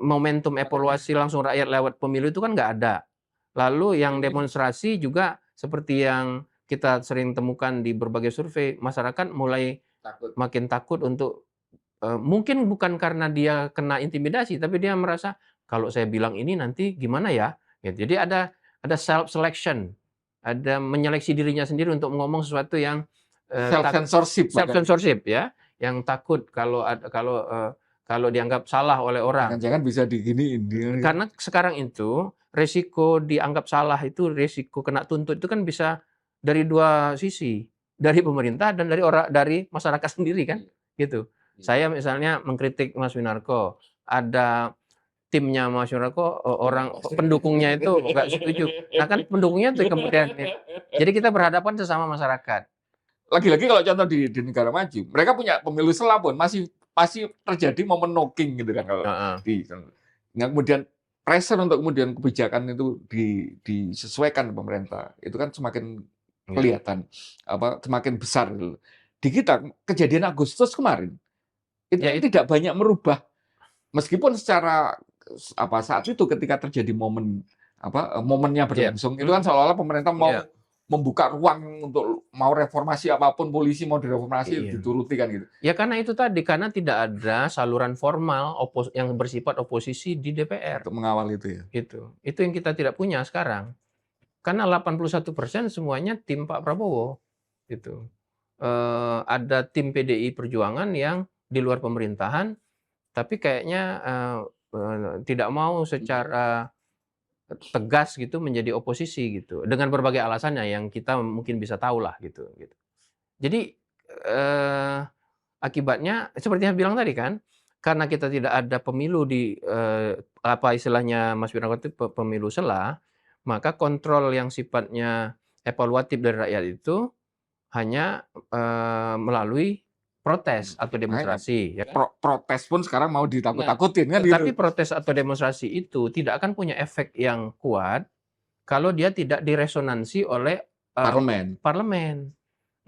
Speaker 1: momentum evaluasi langsung rakyat lewat pemilu itu kan nggak ada. Lalu yang demonstrasi juga seperti yang kita sering temukan di berbagai survei, masyarakat mulai
Speaker 2: Takut.
Speaker 1: makin takut untuk, mungkin bukan karena dia kena intimidasi, tapi dia merasa, "Kalau saya bilang ini nanti gimana ya?" Gitu. Jadi ada self selection, ada menyeleksi dirinya sendiri untuk ngomong sesuatu yang,
Speaker 2: Self censorship
Speaker 1: self
Speaker 2: bahkan.
Speaker 1: censorship ya, yang takut kalau dianggap salah oleh orang.
Speaker 2: Jangan-jangan bisa diginiin dia.
Speaker 1: Karena sekarang itu resiko dianggap salah itu, resiko kena tuntut itu kan bisa dari 2 sisi, dari pemerintah dan dari masyarakat sendiri kan, gitu. Saya misalnya mengkritik Mas Winarko, ada timnya Mas Winarko, orang pendukungnya itu nggak setuju. Nah kan pendukungnya itu kemudian jadi kita berhadapan sesama masyarakat.
Speaker 2: Lagi-lagi kalau contoh di negara maju, mereka punya pemilu sela pun masih masih terjadi momen knocking gitu kan kalau
Speaker 1: Heeh,
Speaker 2: di nah kemudian pressure untuk kemudian kebijakan itu disesuaikan pemerintah, itu kan semakin
Speaker 1: iya.
Speaker 2: kelihatan, apa, semakin besar gitu loh. Di kita kejadian Agustus kemarin, itu
Speaker 1: Ya
Speaker 2: kan
Speaker 1: it
Speaker 2: tidak banyak merubah meskipun secara apa, saat itu ketika terjadi momen apa, momennya
Speaker 1: iya,
Speaker 2: berlangsung, itu kan seolah-olah pemerintah mau
Speaker 1: iya,
Speaker 2: membuka ruang untuk mau reformasi apapun, polisi mau direformasi
Speaker 1: iya.
Speaker 2: dituruti kan gitu.
Speaker 1: Ya karena itu tadi, karena tidak ada saluran formal yang bersifat oposisi di DPR,
Speaker 2: Untuk mengawal itu ya.
Speaker 1: gitu. Itu yang kita tidak punya sekarang. Karena 81% semuanya tim Pak Prabowo, gitu. Ada tim PDI Perjuangan yang di luar pemerintahan, tapi kayaknya, tidak mau secara tegas gitu menjadi oposisi gitu, dengan berbagai alasannya yang kita mungkin bisa tahulah gitu. Jadi, eee akibatnya seperti yang bilang tadi kan, karena kita tidak ada pemilu di, apa istilahnya Mas Wiranto itu pemilu sela, maka kontrol yang sifatnya evaluatif dari rakyat itu hanya, melalui protes atau
Speaker 2: Makanya
Speaker 1: demonstrasi, ya kan.
Speaker 2: protes pun sekarang mau
Speaker 1: Nah,
Speaker 2: ditakut-takutin kan
Speaker 1: tetapi
Speaker 2: gitu.
Speaker 1: protes atau demonstrasi itu tidak akan punya efek yang kuat kalau dia tidak diresonansi oleh,
Speaker 2: Parlemen.
Speaker 1: parlemen.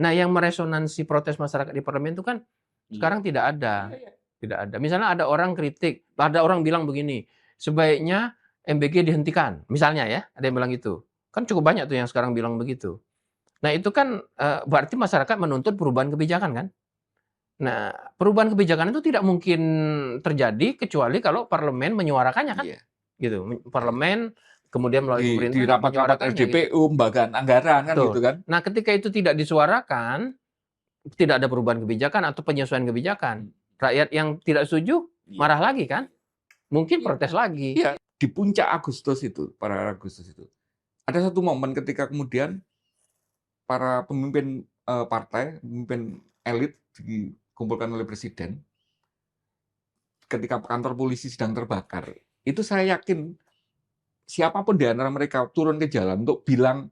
Speaker 1: Nah, yang meresonansi protes masyarakat di parlemen itu kan
Speaker 2: Iya.
Speaker 1: sekarang tidak ada.
Speaker 2: Iya, iya.
Speaker 1: Tidak ada. Misalnya ada orang kritik, ada orang bilang begini, "Sebaiknya MBG dihentikan." Misalnya ya, ada yang bilang gitu. Kan cukup banyak tuh yang sekarang bilang begitu. Nah itu kan, berarti masyarakat menuntut perubahan kebijakan kan? Nah, perubahan kebijakan itu tidak mungkin terjadi kecuali kalau parlemen menyuarakannya kan?
Speaker 2: Iya.
Speaker 1: Gitu.
Speaker 2: Iya.
Speaker 1: Parlemen kemudian melalui
Speaker 2: Di
Speaker 1: pemerintah
Speaker 2: rapat-rapat
Speaker 1: menyuarakannya gitu.
Speaker 2: RDPU, pembagian anggaran kan gitu
Speaker 1: Betul.
Speaker 2: kan.
Speaker 1: Nah ketika itu tidak disuarakan, tidak ada perubahan kebijakan atau penyesuaian kebijakan, rakyat yang tidak setuju
Speaker 2: Iya.
Speaker 1: marah lagi kan? Mungkin
Speaker 2: Iya.
Speaker 1: protes lagi.
Speaker 2: Iya, di puncak Agustus itu, pada Agustus itu, ada satu momen ketika kemudian para pemimpin, partai, pemimpin elit dikumpulkan oleh presiden, ketika kantor polisi sedang terbakar, itu saya yakin siapapun di antara mereka turun ke jalan untuk bilang,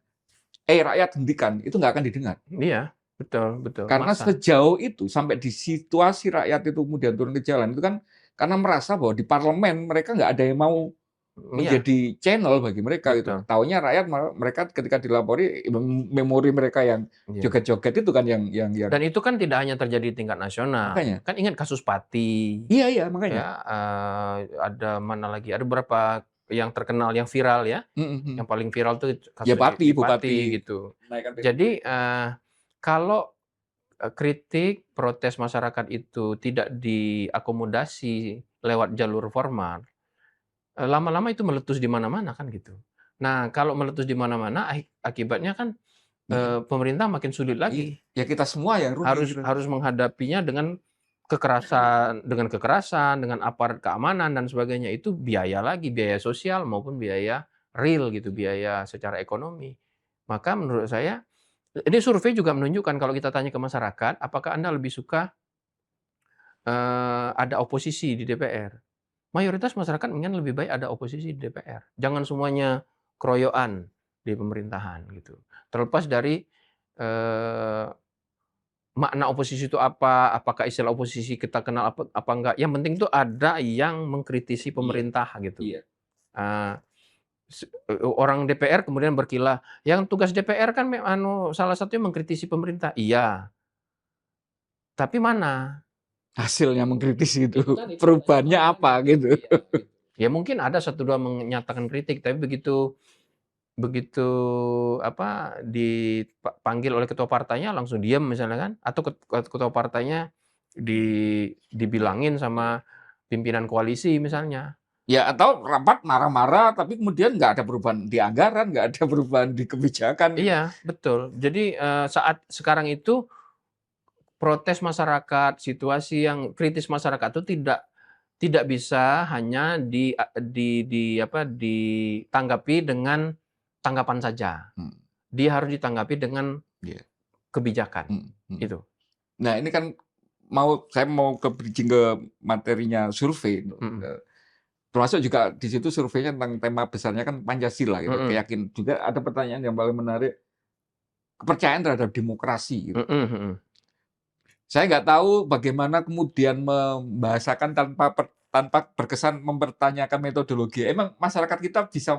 Speaker 2: rakyat hentikan," itu nggak akan didengar.
Speaker 1: Iya, betul betul,
Speaker 2: Karena
Speaker 1: massa.
Speaker 2: sejauh itu, sampai di situasi rakyat itu kemudian turun ke jalan, itu kan karena merasa bahwa di parlemen mereka nggak ada yang mau
Speaker 1: Iya,
Speaker 2: menjadi channel bagi mereka gitu.
Speaker 1: betul.
Speaker 2: Taunya rakyat mereka ketika dilapori memori mereka yang
Speaker 1: Iya.
Speaker 2: joget-joget itu kan yang
Speaker 1: Dan itu kan tidak hanya terjadi di tingkat nasional.
Speaker 2: makanya.
Speaker 1: Kan ingat kasus Pati,
Speaker 2: Iya iya makanya.
Speaker 1: ya, ada mana lagi, ada beberapa yang terkenal, yang viral ya,
Speaker 2: Mhm mhm.
Speaker 1: yang paling viral tuh
Speaker 2: Ya
Speaker 1: kasus
Speaker 2: Pati,
Speaker 1: di
Speaker 2: Bupati
Speaker 1: Pati gitu.
Speaker 2: menaikkan
Speaker 1: Jadi,
Speaker 2: PBB.
Speaker 1: kalau, kritik, protes masyarakat itu tidak diakomodasi lewat jalur formal, lama-lama itu meletus di mana-mana kan gitu. Nah, kalau meletus di mana-mana akibatnya kan,
Speaker 2: Iya
Speaker 1: pemerintah makin sulit
Speaker 2: iya.
Speaker 1: lagi.
Speaker 2: Ya kita semua yang rugi
Speaker 1: Harus
Speaker 2: gitu.
Speaker 1: harus menghadapinya dengan kekerasan, dengan aparat keamanan dan sebagainya. Itu biaya lagi, biaya sosial maupun biaya real gitu, biaya secara ekonomi. Maka menurut saya, ini survei juga menunjukkan kalau kita tanya ke masyarakat, apakah Anda lebih suka, ada oposisi di DPR? Mayoritas masyarakat ingin lebih baik ada oposisi di DPR. Jangan semuanya keroyokan di pemerintahan gitu. Terlepas dari, eee makna oposisi itu apa? Apakah istilah oposisi kita kenal apa enggak? Yang penting itu ada yang mengkritisi
Speaker 2: Iya
Speaker 1: pemerintah gitu.
Speaker 2: iya.
Speaker 1: Eee, orang DPR kemudian berkilah, "Yang tugas DPR kan salah satunya mengkritisi pemerintah." Iya, tapi mana?
Speaker 2: Hasilnya mengkritisi itu,
Speaker 1: Itu tadi pertanyaannya
Speaker 2: perubahannya
Speaker 1: mana
Speaker 2: apa
Speaker 1: gitu,
Speaker 2: gitu.
Speaker 1: iya gitu. Ya mungkin ada satu 2 menyatakan kritik, tapi begitu begitu dipanggil oleh ketua partainya langsung diam misalnya kan, atau ketua partainya dibilangin
Speaker 2: Iya.
Speaker 1: sama pimpinan koalisi misalnya.
Speaker 2: Ya atau rapat marah-marah tapi kemudian nggak ada perubahan di anggaran, nggak ada perubahan di kebijakan gitu.
Speaker 1: Iya, betul. Jadi, saat sekarang itu protes masyarakat, situasi yang kritis masyarakat itu tidak bisa hanya ditanggapi dengan tanggapan saja.
Speaker 2: Hmm,
Speaker 1: Dia harus ditanggapi dengan
Speaker 2: iya.
Speaker 1: kebijakan,
Speaker 2: Mhm mhm.
Speaker 1: itu.
Speaker 2: Nah ini kan saya mau ke bridging ke materinya survei,
Speaker 1: Mhm,
Speaker 2: termasuk juga di situ surveinya tentang tema besarnya kan Pancasila gitu,
Speaker 1: mhm,
Speaker 2: juga ada pertanyaan yang paling menarik, kepercayaan terhadap demokrasi gitu.
Speaker 1: mhm mhm.
Speaker 2: Saya nggak tahu bagaimana kemudian membahasakan tanpa berkesan mempertanyakan metodologi. Emang masyarakat kita bisa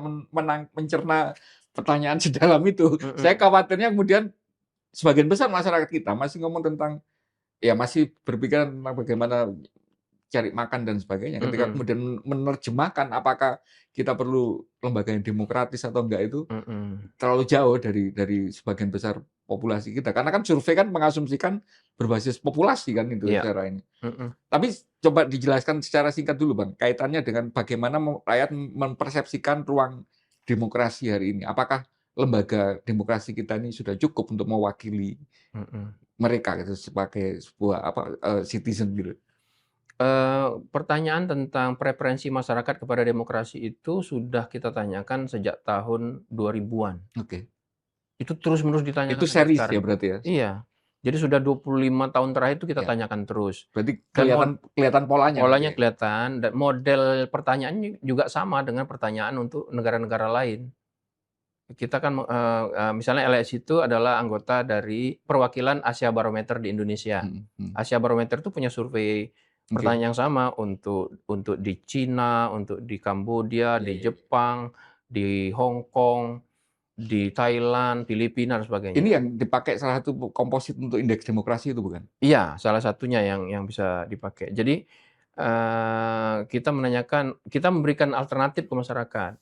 Speaker 2: mencerna pertanyaan sedalam itu? Saya
Speaker 1: Mhm,
Speaker 2: khawatirnya kemudian sebagian besar masyarakat kita masih ngomong tentang ya masih berpikir tentang bagaimana cari makan dan sebagainya. Ketika
Speaker 1: mhm,
Speaker 2: kemudian menerjemahkan apakah kita perlu lembaga yang demokratis atau enggak itu
Speaker 1: mhm,
Speaker 2: terlalu jauh dari sebagian besar populasi kita. Karena kan survei kan mengasumsikan berbasis populasi kan itu
Speaker 1: iya,
Speaker 2: secara ini.
Speaker 1: mhm,
Speaker 2: Tapi coba dijelaskan secara singkat dulu Bang, kaitannya dengan bagaimana rakyat mempersepsikan ruang demokrasi hari ini. Apakah lembaga demokrasi kita ini sudah cukup untuk mewakili
Speaker 1: mhm.
Speaker 2: mereka gitu sebagai sebuah citizen gitu?
Speaker 1: Pertanyaan tentang preferensi masyarakat kepada demokrasi itu sudah kita tanyakan sejak tahun 2000-an.
Speaker 2: Oke.
Speaker 1: Itu terus-menerus
Speaker 2: Itu
Speaker 1: ditanyakan sampai
Speaker 2: series ya
Speaker 1: sekarang.
Speaker 2: berarti ya?
Speaker 1: Iya. Jadi sudah 25 tahun terakhir itu kita
Speaker 2: Ya,
Speaker 1: tanyakan terus.
Speaker 2: berarti
Speaker 1: Dan
Speaker 2: kelihatan kelihatan polanya berarti
Speaker 1: polanya
Speaker 2: ya?
Speaker 1: kelihatan dan model pertanyaannya juga sama dengan pertanyaan untuk negara-negara lain. Kita kan, misalnya LSI itu adalah anggota dari perwakilan Asia Barometer di Indonesia.
Speaker 2: Mhm mhm.
Speaker 1: Asia Barometer itu punya survei
Speaker 2: Oke.
Speaker 1: pertanyaan yang sama untuk di Cina, untuk di Kamboja,
Speaker 2: Iya
Speaker 1: di
Speaker 2: iya.
Speaker 1: Jepang, di Hong Kong, di Thailand, Filipina, dan sebagainya.
Speaker 2: Ini yang dipakai salah satu komposit untuk indeks demokrasi itu bukan?
Speaker 1: Iya, salah satunya yang bisa dipakai. Jadi, kita memberikan alternatif ke masyarakat.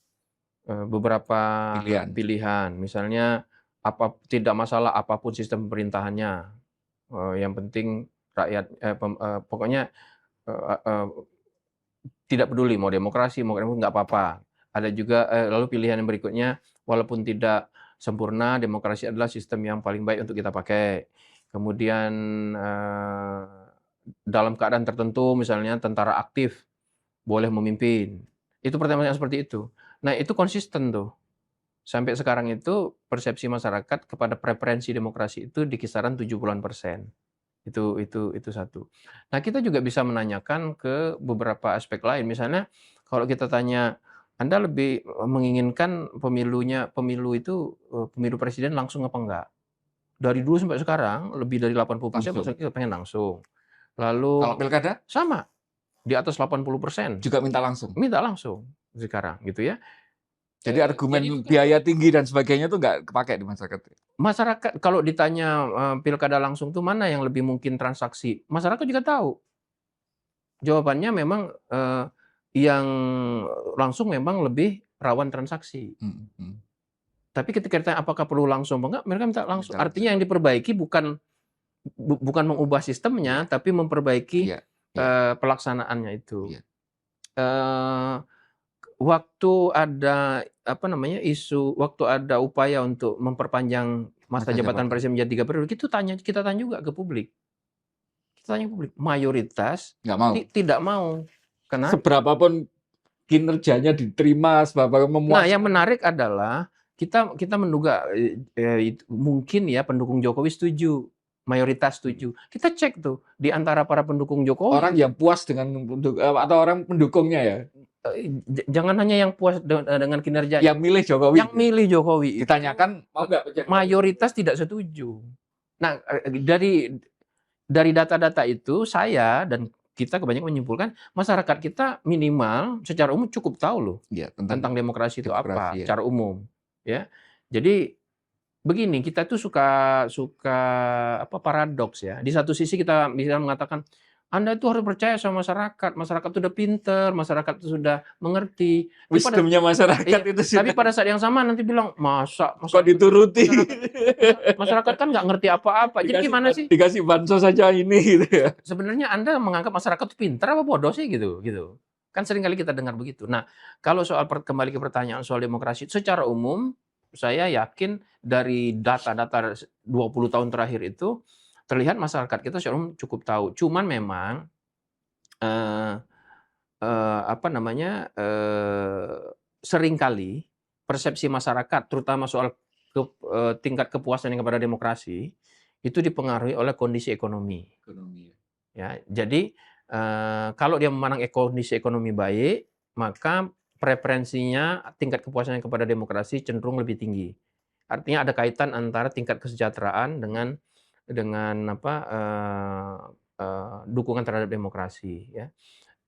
Speaker 1: Beberapa
Speaker 2: Pilihan.
Speaker 1: pilihan, misalnya tidak masalah apapun sistem pemerintahannya, yang penting pokoknya, eee eee, tidak peduli mau demokrasi, mau nggak apa-apa. Ada juga lalu pilihan yang berikutnya, walaupun tidak sempurna, demokrasi adalah sistem yang paling baik untuk kita pakai. Kemudian, eee, dalam keadaan tertentu misalnya tentara aktif boleh memimpin. Itu pertanyaan seperti itu. Nah, itu konsisten tuh. Sampai sekarang itu persepsi masyarakat kepada preferensi demokrasi itu di kisaran 70-an%. Itu satu. Nah, kita juga bisa menanyakan ke beberapa aspek lain. Misalnya kalau kita tanya, Anda lebih menginginkan pemilu itu, pemilu presiden langsung apa enggak? Dari dulu sampai sekarang lebih dari 80%
Speaker 2: Langsung.
Speaker 1: masyarakat pengen langsung. Lalu
Speaker 2: Kalau pilkada
Speaker 1: sama, di atas 80%
Speaker 2: juga minta langsung?
Speaker 1: minta langsung. sekarang gitu ya.
Speaker 2: Jadi
Speaker 1: Jadi
Speaker 2: argumen
Speaker 1: itu kan
Speaker 2: biaya tinggi dan sebagainya itu nggak kepakai di masyarakat.
Speaker 1: masyarakat kalau ditanya, pilkada langsung tuh mana yang lebih mungkin transaksi, masyarakat juga tahu. Jawabannya memang, yang langsung memang lebih rawan transaksi.
Speaker 2: Mhm, mhm.
Speaker 1: Tapi ketika ditanya apakah perlu langsung apa enggak, mereka minta langsung.
Speaker 2: Minta langsung.
Speaker 1: Artinya yang diperbaiki bukan mengubah sistemnya,
Speaker 2: Iya,
Speaker 1: tapi memperbaiki,
Speaker 2: iya, iya,
Speaker 1: pelaksanaannya itu.
Speaker 2: iya.
Speaker 1: Eee, waktu ada, apa namanya, waktu ada upaya untuk memperpanjang masa
Speaker 2: Masa
Speaker 1: jabatan
Speaker 2: jabatan.
Speaker 1: presiden menjadi 3 periode, kita tanya juga ke publik. Kita tanya ke publik, mayoritas
Speaker 2: Nggak mau.
Speaker 1: tidak mau. Kenapa?
Speaker 2: Seberapa pun kinerjanya diterima, seberapa
Speaker 1: Nah, yang
Speaker 2: memuaskan.
Speaker 1: menarik adalah kita menduga, mungkin ya pendukung Jokowi setuju, mayoritas setuju. Kita cek tuh di antara para pendukung
Speaker 2: Orang
Speaker 1: Jokowi,
Speaker 2: yang puas dengan atau orang pendukungnya ya,
Speaker 1: jangan hanya yang puas dengan kinerja,
Speaker 2: yang milih Jokowi
Speaker 1: yang
Speaker 2: gitu ya.
Speaker 1: milih Jokowi itu
Speaker 2: Ditanyakan mau nggak pencet
Speaker 1: mayoritas tidak setuju. Nah, dari data-data itu saya dan kita kebanyakan menyimpulkan masyarakat kita minimal secara umum cukup tahu loh
Speaker 2: ya
Speaker 1: tentang
Speaker 2: tentang
Speaker 1: demokrasi itu apa
Speaker 2: demokrasi ya.
Speaker 1: secara umum, ya. Jadi begini, kita tuh suka suka apa, paradoks ya. Di satu sisi kita bisa mengatakan, "Anda itu harus percaya sama masyarakat, masyarakat itu udah pinter, masyarakat itu sudah mengerti." Tapi
Speaker 2: Wisdomnya masyarakat
Speaker 1: iya,
Speaker 2: itu
Speaker 1: tapi
Speaker 2: sudah
Speaker 1: pada saat yang sama nanti bilang, "Masa
Speaker 2: kok
Speaker 1: masyarakat
Speaker 2: dituruti.
Speaker 1: masyarakat kan nggak ngerti apa-apa." Jadi gimana sih?
Speaker 2: Dikasih bansos saja ini gitu ya.
Speaker 1: Sebenarnya Anda menganggap masyarakat itu pintar apa bodoh sih gitu. Kan seringkali kita dengar begitu. Nah, kalau soal kembali ke pertanyaan soal demokrasi, secara umum saya yakin dari data-data 20 tahun terakhir itu terlihat masyarakat kita secara umum cukup tahu. Cuman memang, eee apa namanya, seringkali persepsi masyarakat terutama soal tingkat kepuasan kepada demokrasi, itu dipengaruhi oleh kondisi ekonomi.
Speaker 2: Ekonomi ya.
Speaker 1: Ya, jadi, kalau dia memandang kondisi ekonomi baik, maka preferensinya tingkat kepuasannya kepada demokrasi cenderung lebih tinggi. Artinya ada kaitan antara tingkat kesejahteraan dengan apa, dukungan terhadap demokrasi ya.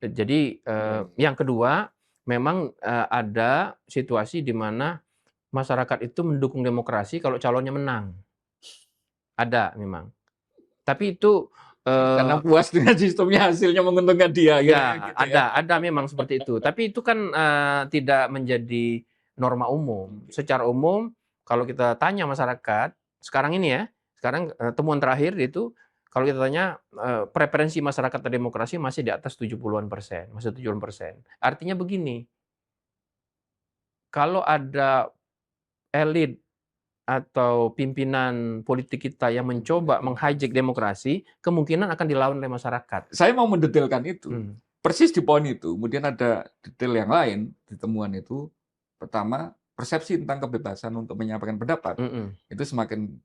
Speaker 1: Jadi,
Speaker 2: Iya,
Speaker 1: yang kedua memang, ada situasi di mana masyarakat itu mendukung demokrasi kalau calonnya menang, ada memang. Tapi itu,
Speaker 2: karena puas dengan sistemnya, hasilnya menguntungkan dia kira-kira
Speaker 1: ya,
Speaker 2: gitu ya.
Speaker 1: ada memang seperti itu. Tapi itu kan, tidak menjadi norma umum.
Speaker 2: Oke.
Speaker 1: Secara umum kalau kita tanya masyarakat, sekarang ini ya, sekarang, temuan terakhir itu kalau kita tanya, preferensi masyarakat terhadap demokrasi masih di atas 70-an%, masih 70-an%. Artinya begini, kalau ada elit atau pimpinan politik kita yang mencoba meng-hijack demokrasi, kemungkinan akan dilawan oleh masyarakat.
Speaker 2: Saya mau mendetailkan itu.
Speaker 1: Hmm,
Speaker 2: Persis di poin itu, kemudian ada detail yang lain di temuan itu. Pertama, persepsi tentang kebebasan untuk menyampaikan pendapat
Speaker 1: mhm,
Speaker 2: itu semakin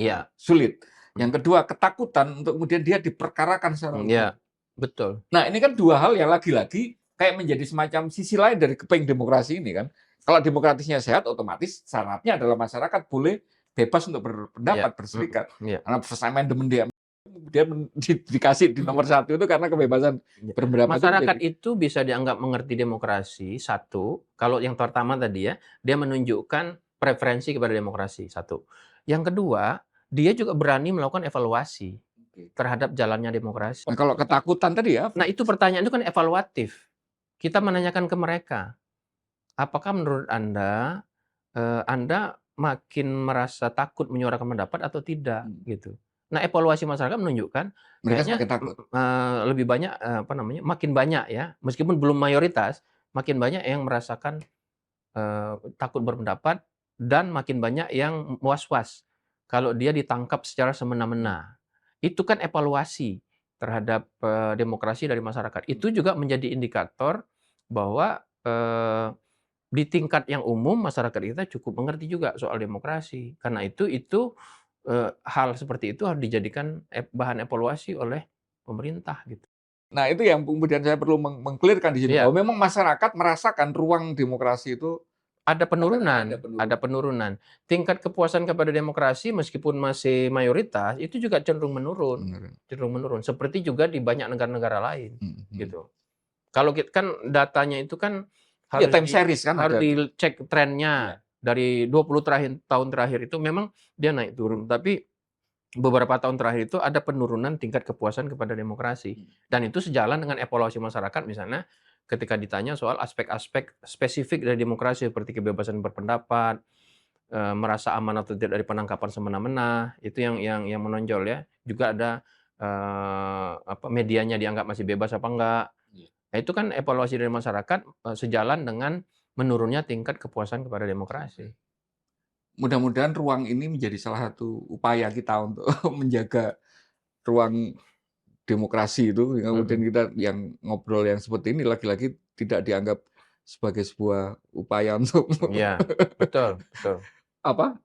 Speaker 1: iya,
Speaker 2: sulit.
Speaker 1: mhm,
Speaker 2: Yang kedua, ketakutan untuk kemudian dia diperkarakan secara
Speaker 1: iya,
Speaker 2: hukum.
Speaker 1: betul.
Speaker 2: Nah, ini kan dua hal yang lagi-lagi kayak menjadi semacam sisi lain dari keping demokrasi ini kan. Kalau demokratisnya sehat, otomatis syaratnya adalah masyarakat boleh bebas untuk
Speaker 1: Iya,
Speaker 2: berpendapat, berserikat.
Speaker 1: iya,
Speaker 2: Karena First Amendment dia kemudian dikasih di nomor satu itu karena kebebasan
Speaker 1: iya.
Speaker 2: berpendapat itu
Speaker 1: Masyarakat
Speaker 2: menjadi
Speaker 1: itu bisa dianggap mengerti demokrasi, satu, kalau yang pertama tadi ya, dia menunjukkan preferensi kepada demokrasi, satu. Yang kedua, dia juga berani melakukan evaluasi terhadap jalannya demokrasi.
Speaker 2: nah, kalau ketakutan tadi ya,
Speaker 1: Nah, itu pertanyaan itu kan evaluatif. Kita menanyakan ke mereka, apakah menurut Anda makin merasa takut menyuarakan pendapat atau tidak, gitu. Nah, evaluasi masyarakat menunjukkan
Speaker 2: mereka
Speaker 1: kayaknya,
Speaker 2: semakin takut.
Speaker 1: lebih banyak, apa namanya, makin banyak ya, meskipun belum mayoritas, makin banyak yang merasakan, takut berpendapat dan makin banyak yang was-was kalau dia ditangkap secara semena-mena. Itu kan evaluasi terhadap, demokrasi dari masyarakat. Itu juga menjadi indikator bahwa, di tingkat yang umum masyarakat kita cukup mengerti juga soal demokrasi. Karena itu, hal seperti itu harus dijadikan bahan evaluasi oleh pemerintah gitu.
Speaker 2: Nah, itu yang kemudian saya perlu meng-clear-kan di sini
Speaker 1: Iya,
Speaker 2: bahwa memang masyarakat merasakan ruang demokrasi itu
Speaker 1: ada
Speaker 2: ada
Speaker 1: penurunan ada
Speaker 2: penurunan.
Speaker 1: penurunan. Tingkat kepuasan kepada demokrasi meskipun masih mayoritas, itu juga
Speaker 2: Benar.
Speaker 1: cenderung menurun. Seperti juga di banyak negara-negara lain,
Speaker 2: Mhm, mhm.
Speaker 1: gitu. Kalau kan datanya itu kan
Speaker 2: Ya
Speaker 1: Harus
Speaker 2: time
Speaker 1: di
Speaker 2: series kan
Speaker 1: harus
Speaker 2: ada.
Speaker 1: dicek
Speaker 2: Iya.
Speaker 1: trennya. Dari 20 tahun terakhir itu memang dia naik turun, tapi beberapa tahun terakhir itu ada penurunan tingkat kepuasan kepada demokrasi. Dan itu sejalan dengan evaluasi masyarakat misalnya ketika ditanya soal aspek-aspek spesifik dari demokrasi seperti kebebasan berpendapat, merasa aman atau tidak dari penangkapan semena-mena, itu yang menonjol ya. Juga ada, medianya dianggap masih bebas apa enggak.
Speaker 2: Iya.
Speaker 1: Nah itu kan evaluasi dari masyarakat, sejalan dengan menurunnya tingkat kepuasan kepada demokrasi.
Speaker 2: Mudah-mudahan ruang ini menjadi salah satu upaya kita untuk menjaga ruang demokrasi itu, kemudian
Speaker 1: Mhm.
Speaker 2: kita yang ngobrol yang seperti ini lagi-lagi tidak dianggap sebagai sebuah upaya untuk
Speaker 1: Iya, betul betul.
Speaker 2: apa,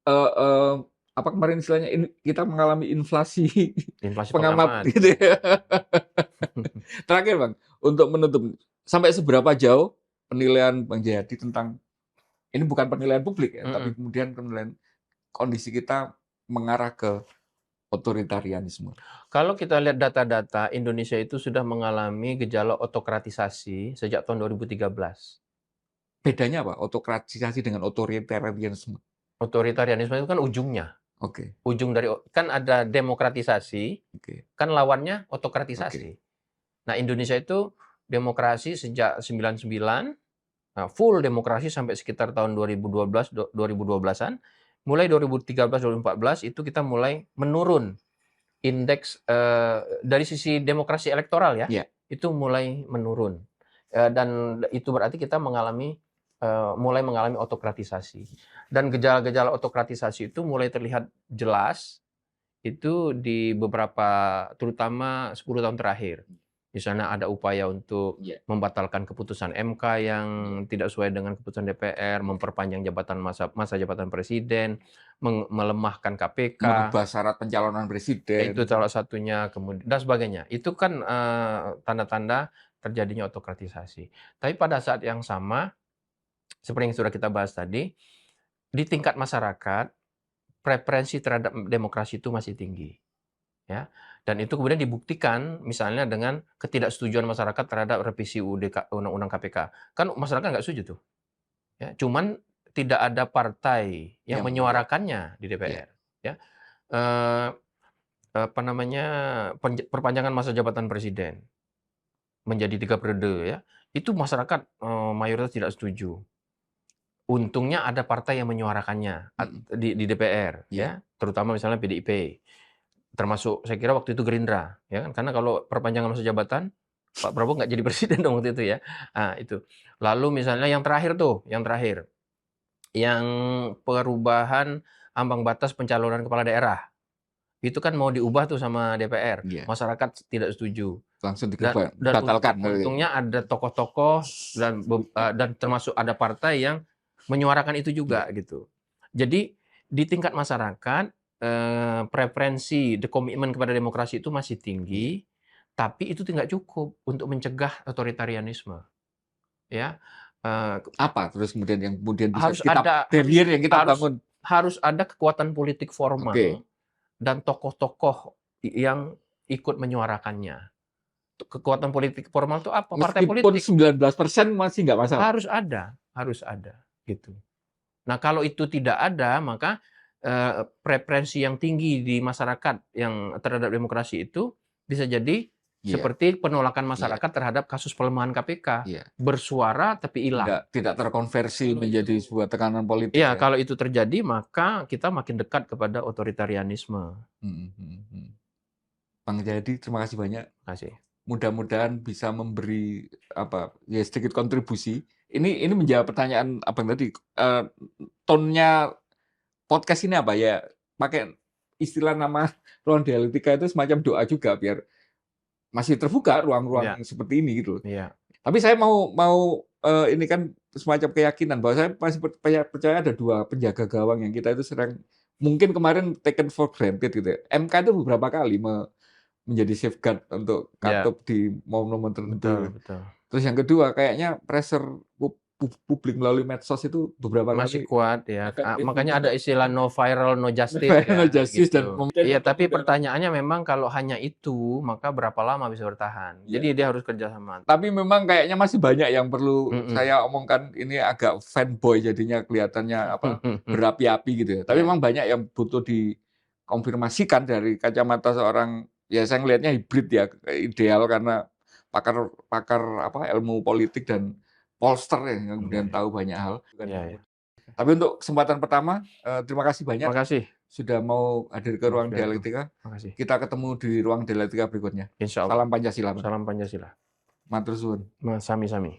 Speaker 2: eee eee, apa kemarin istilahnya kita mengalami inflasi
Speaker 1: Inflasi
Speaker 2: pengamat
Speaker 1: pengamat.
Speaker 2: gitu ya. Terakhir Bang, untuk menutup, sampai seberapa jauh penilaian Bang Jayadi tentang ini bukan penilaian publik ya, tapi
Speaker 1: Mhm.
Speaker 2: kemudian penilaian kondisi kita mengarah ke otoritarianisme.
Speaker 1: Kalau kita lihat data-data, Indonesia itu sudah mengalami gejala otokratisasi sejak tahun 2013.
Speaker 2: Bedanya apa? Otokratisasi dengan otoritarianisme.
Speaker 1: Otoritarianisme itu kan ujungnya,
Speaker 2: Oke
Speaker 1: ujung dari kan ada demokratisasi,
Speaker 2: oke
Speaker 1: kan lawannya
Speaker 2: oke.
Speaker 1: otokratisasi. Nah, Indonesia itu demokrasi sejak 99, nah full demokrasi sampai sekitar tahun 2012, 2012-an. Mulai 2013, 2014 itu kita mulai menurun indeks, dari sisi demokrasi elektoral ya,
Speaker 2: Iya,
Speaker 1: itu mulai menurun. Dan itu berarti kita mulai mengalami otokratisasi. Dan gejala-gejala otokratisasi itu mulai terlihat jelas itu di beberapa terutama 10 tahun terakhir. Di sana ada upaya untuk
Speaker 2: iya,
Speaker 1: membatalkan keputusan MK yang
Speaker 2: iya.
Speaker 1: tidak sesuai dengan keputusan DPR,
Speaker 2: Oke.
Speaker 1: memperpanjang masa jabatan presiden, melemahkan KPK.
Speaker 2: Merubah syarat pencalonan presiden.
Speaker 1: Itu salah satunya, dan sebagainya. Itu kan, tanda-tanda terjadinya otokratisasi. Tapi pada saat yang sama, seperti yang sudah kita bahas tadi, di tingkat masyarakat, preferensi terhadap demokrasi itu masih tinggi, ya. Dan itu kemudian dibuktikan misalnya dengan ketidaksetujuan masyarakat terhadap revisi Undang-Undang KPK. Kan masyarakat nggak setuju tuh, ya. Cuman tidak ada partai yang
Speaker 2: Yang iya,
Speaker 1: menyuarakannya di
Speaker 2: iya,
Speaker 1: DPR, ya. Eee Apa namanya, perpanjangan masa jabatan presiden menjadi 3 periode ya, itu masyarakat, mayoritas tidak setuju. Untungnya ada partai yang menyuarakannya
Speaker 2: mhm,
Speaker 1: di DPR
Speaker 2: iya,
Speaker 1: ya, terutama misalnya PDIP, termasuk saya kira waktu itu Gerindra, ya kan. Karena kalau perpanjangan masa jabatan, Pak Prabowo nggak jadi presiden dong waktu itu ya. Ah, itu. Lalu misalnya yang terakhir tuh, yang perubahan ambang batas pencalonan kepala daerah. Itu kan mau diubah tuh sama DPR,
Speaker 2: iya.
Speaker 1: masyarakat tidak setuju.
Speaker 2: Langsung
Speaker 1: Dan
Speaker 2: dibatalkan.
Speaker 1: untungnya ada tokoh-tokoh dan termasuk ada partai yang menyuarakan itu
Speaker 2: Iya,
Speaker 1: juga gitu. Jadi di tingkat masyarakat, preferensi, komitmen kepada demokrasi itu masih
Speaker 2: iya.
Speaker 1: tinggi, tapi itu tidak cukup untuk mencegah otoritarianisme, ya. Eee,
Speaker 2: Apa terus kemudian yang kemudian bisa
Speaker 1: harus
Speaker 2: kita
Speaker 1: ada harus
Speaker 2: barrier yang kita
Speaker 1: harus
Speaker 2: bangun?
Speaker 1: harus ada kekuatan politik formal
Speaker 2: Oke.
Speaker 1: dan tokoh-tokoh yang ikut menyuarakannya. Kekuatan politik formal itu apa? Partai
Speaker 2: Meskipun
Speaker 1: politik.
Speaker 2: 19% masih nggak masalah?
Speaker 1: Harus ada, gitu. Nah, kalau itu tidak ada, maka, preferensi yang tinggi di masyarakat yang terhadap demokrasi itu bisa jadi
Speaker 2: Iya,
Speaker 1: seperti penolakan
Speaker 2: iya,
Speaker 1: masyarakat terhadap kasus pelemahan KPK.
Speaker 2: iya.
Speaker 1: Bersuara tapi hilang.
Speaker 2: Tidak terkonversi
Speaker 1: Kalau
Speaker 2: menjadi
Speaker 1: itu
Speaker 2: sebuah tekanan politik
Speaker 1: iya,
Speaker 2: ya?
Speaker 1: kalau itu terjadi, maka kita makin dekat kepada otoritarianisme.
Speaker 2: Mhm mhm mhm. Bang Jayadi, terima kasih banyak.
Speaker 1: Makasih.
Speaker 2: Mudah-mudahan bisa memberi apa, ya sedikit kontribusi. Ini menjawab pertanyaan Abang tadi, tone-nya podcast ini apa ya, pakai istilah nama ruang dialektika itu semacam doa juga biar masih terbuka ruang-ruang
Speaker 1: Iya
Speaker 2: seperti ini gitu.
Speaker 1: iya.
Speaker 2: Tapi saya mau mau, ini kan semacam keyakinan bahwa saya masih percaya ada 2 penjaga gawang yang kita itu sering mungkin kemarin taken for granted gitu ya. MK itu beberapa kali menjadi safeguard untuk
Speaker 1: Iya,
Speaker 2: katup di momen-momen tertentu.
Speaker 1: betul betul.
Speaker 2: Terus yang kedua kayaknya pressure publik melalui medsos itu beberapa
Speaker 1: Masih
Speaker 2: kali
Speaker 1: kuat ya.
Speaker 2: agak
Speaker 1: Makanya ada istilah no viral, no justice
Speaker 2: no
Speaker 1: ya,
Speaker 2: justice dan
Speaker 1: gitu.
Speaker 2: mungkin
Speaker 1: Iya, tapi pertanyaannya memang kalau hanya itu, maka berapa lama bisa bertahan?
Speaker 2: Iya.
Speaker 1: Jadi dia harus kerjasama.
Speaker 2: Tapi memang kayaknya masih banyak yang perlu
Speaker 1: Mhm.
Speaker 2: saya omongkan, ini agak fanboy jadinya kelihatannya berapi-api gitu ya. Tapi
Speaker 1: Iya.
Speaker 2: memang banyak yang butuh dikonfirmasikan dari kacamata seorang, ya saya ngelihatnya hibrid ya, ideal karena pakar ilmu politik dan pollster ya, yang kemudian tahu banyak hal.
Speaker 1: Iya, iya.
Speaker 2: Tapi untuk kesempatan pertama, terima kasih banyak
Speaker 1: Terima kasih.
Speaker 2: sudah mau hadir ke ruang dialektika.
Speaker 1: Makasih.
Speaker 2: Kita ketemu di ruang dialektika berikutnya.
Speaker 1: Insya Allah.
Speaker 2: Salam Pancasila, Pak.
Speaker 1: Salam Pancasila.
Speaker 2: Matur suwun.
Speaker 1: Sami-sami.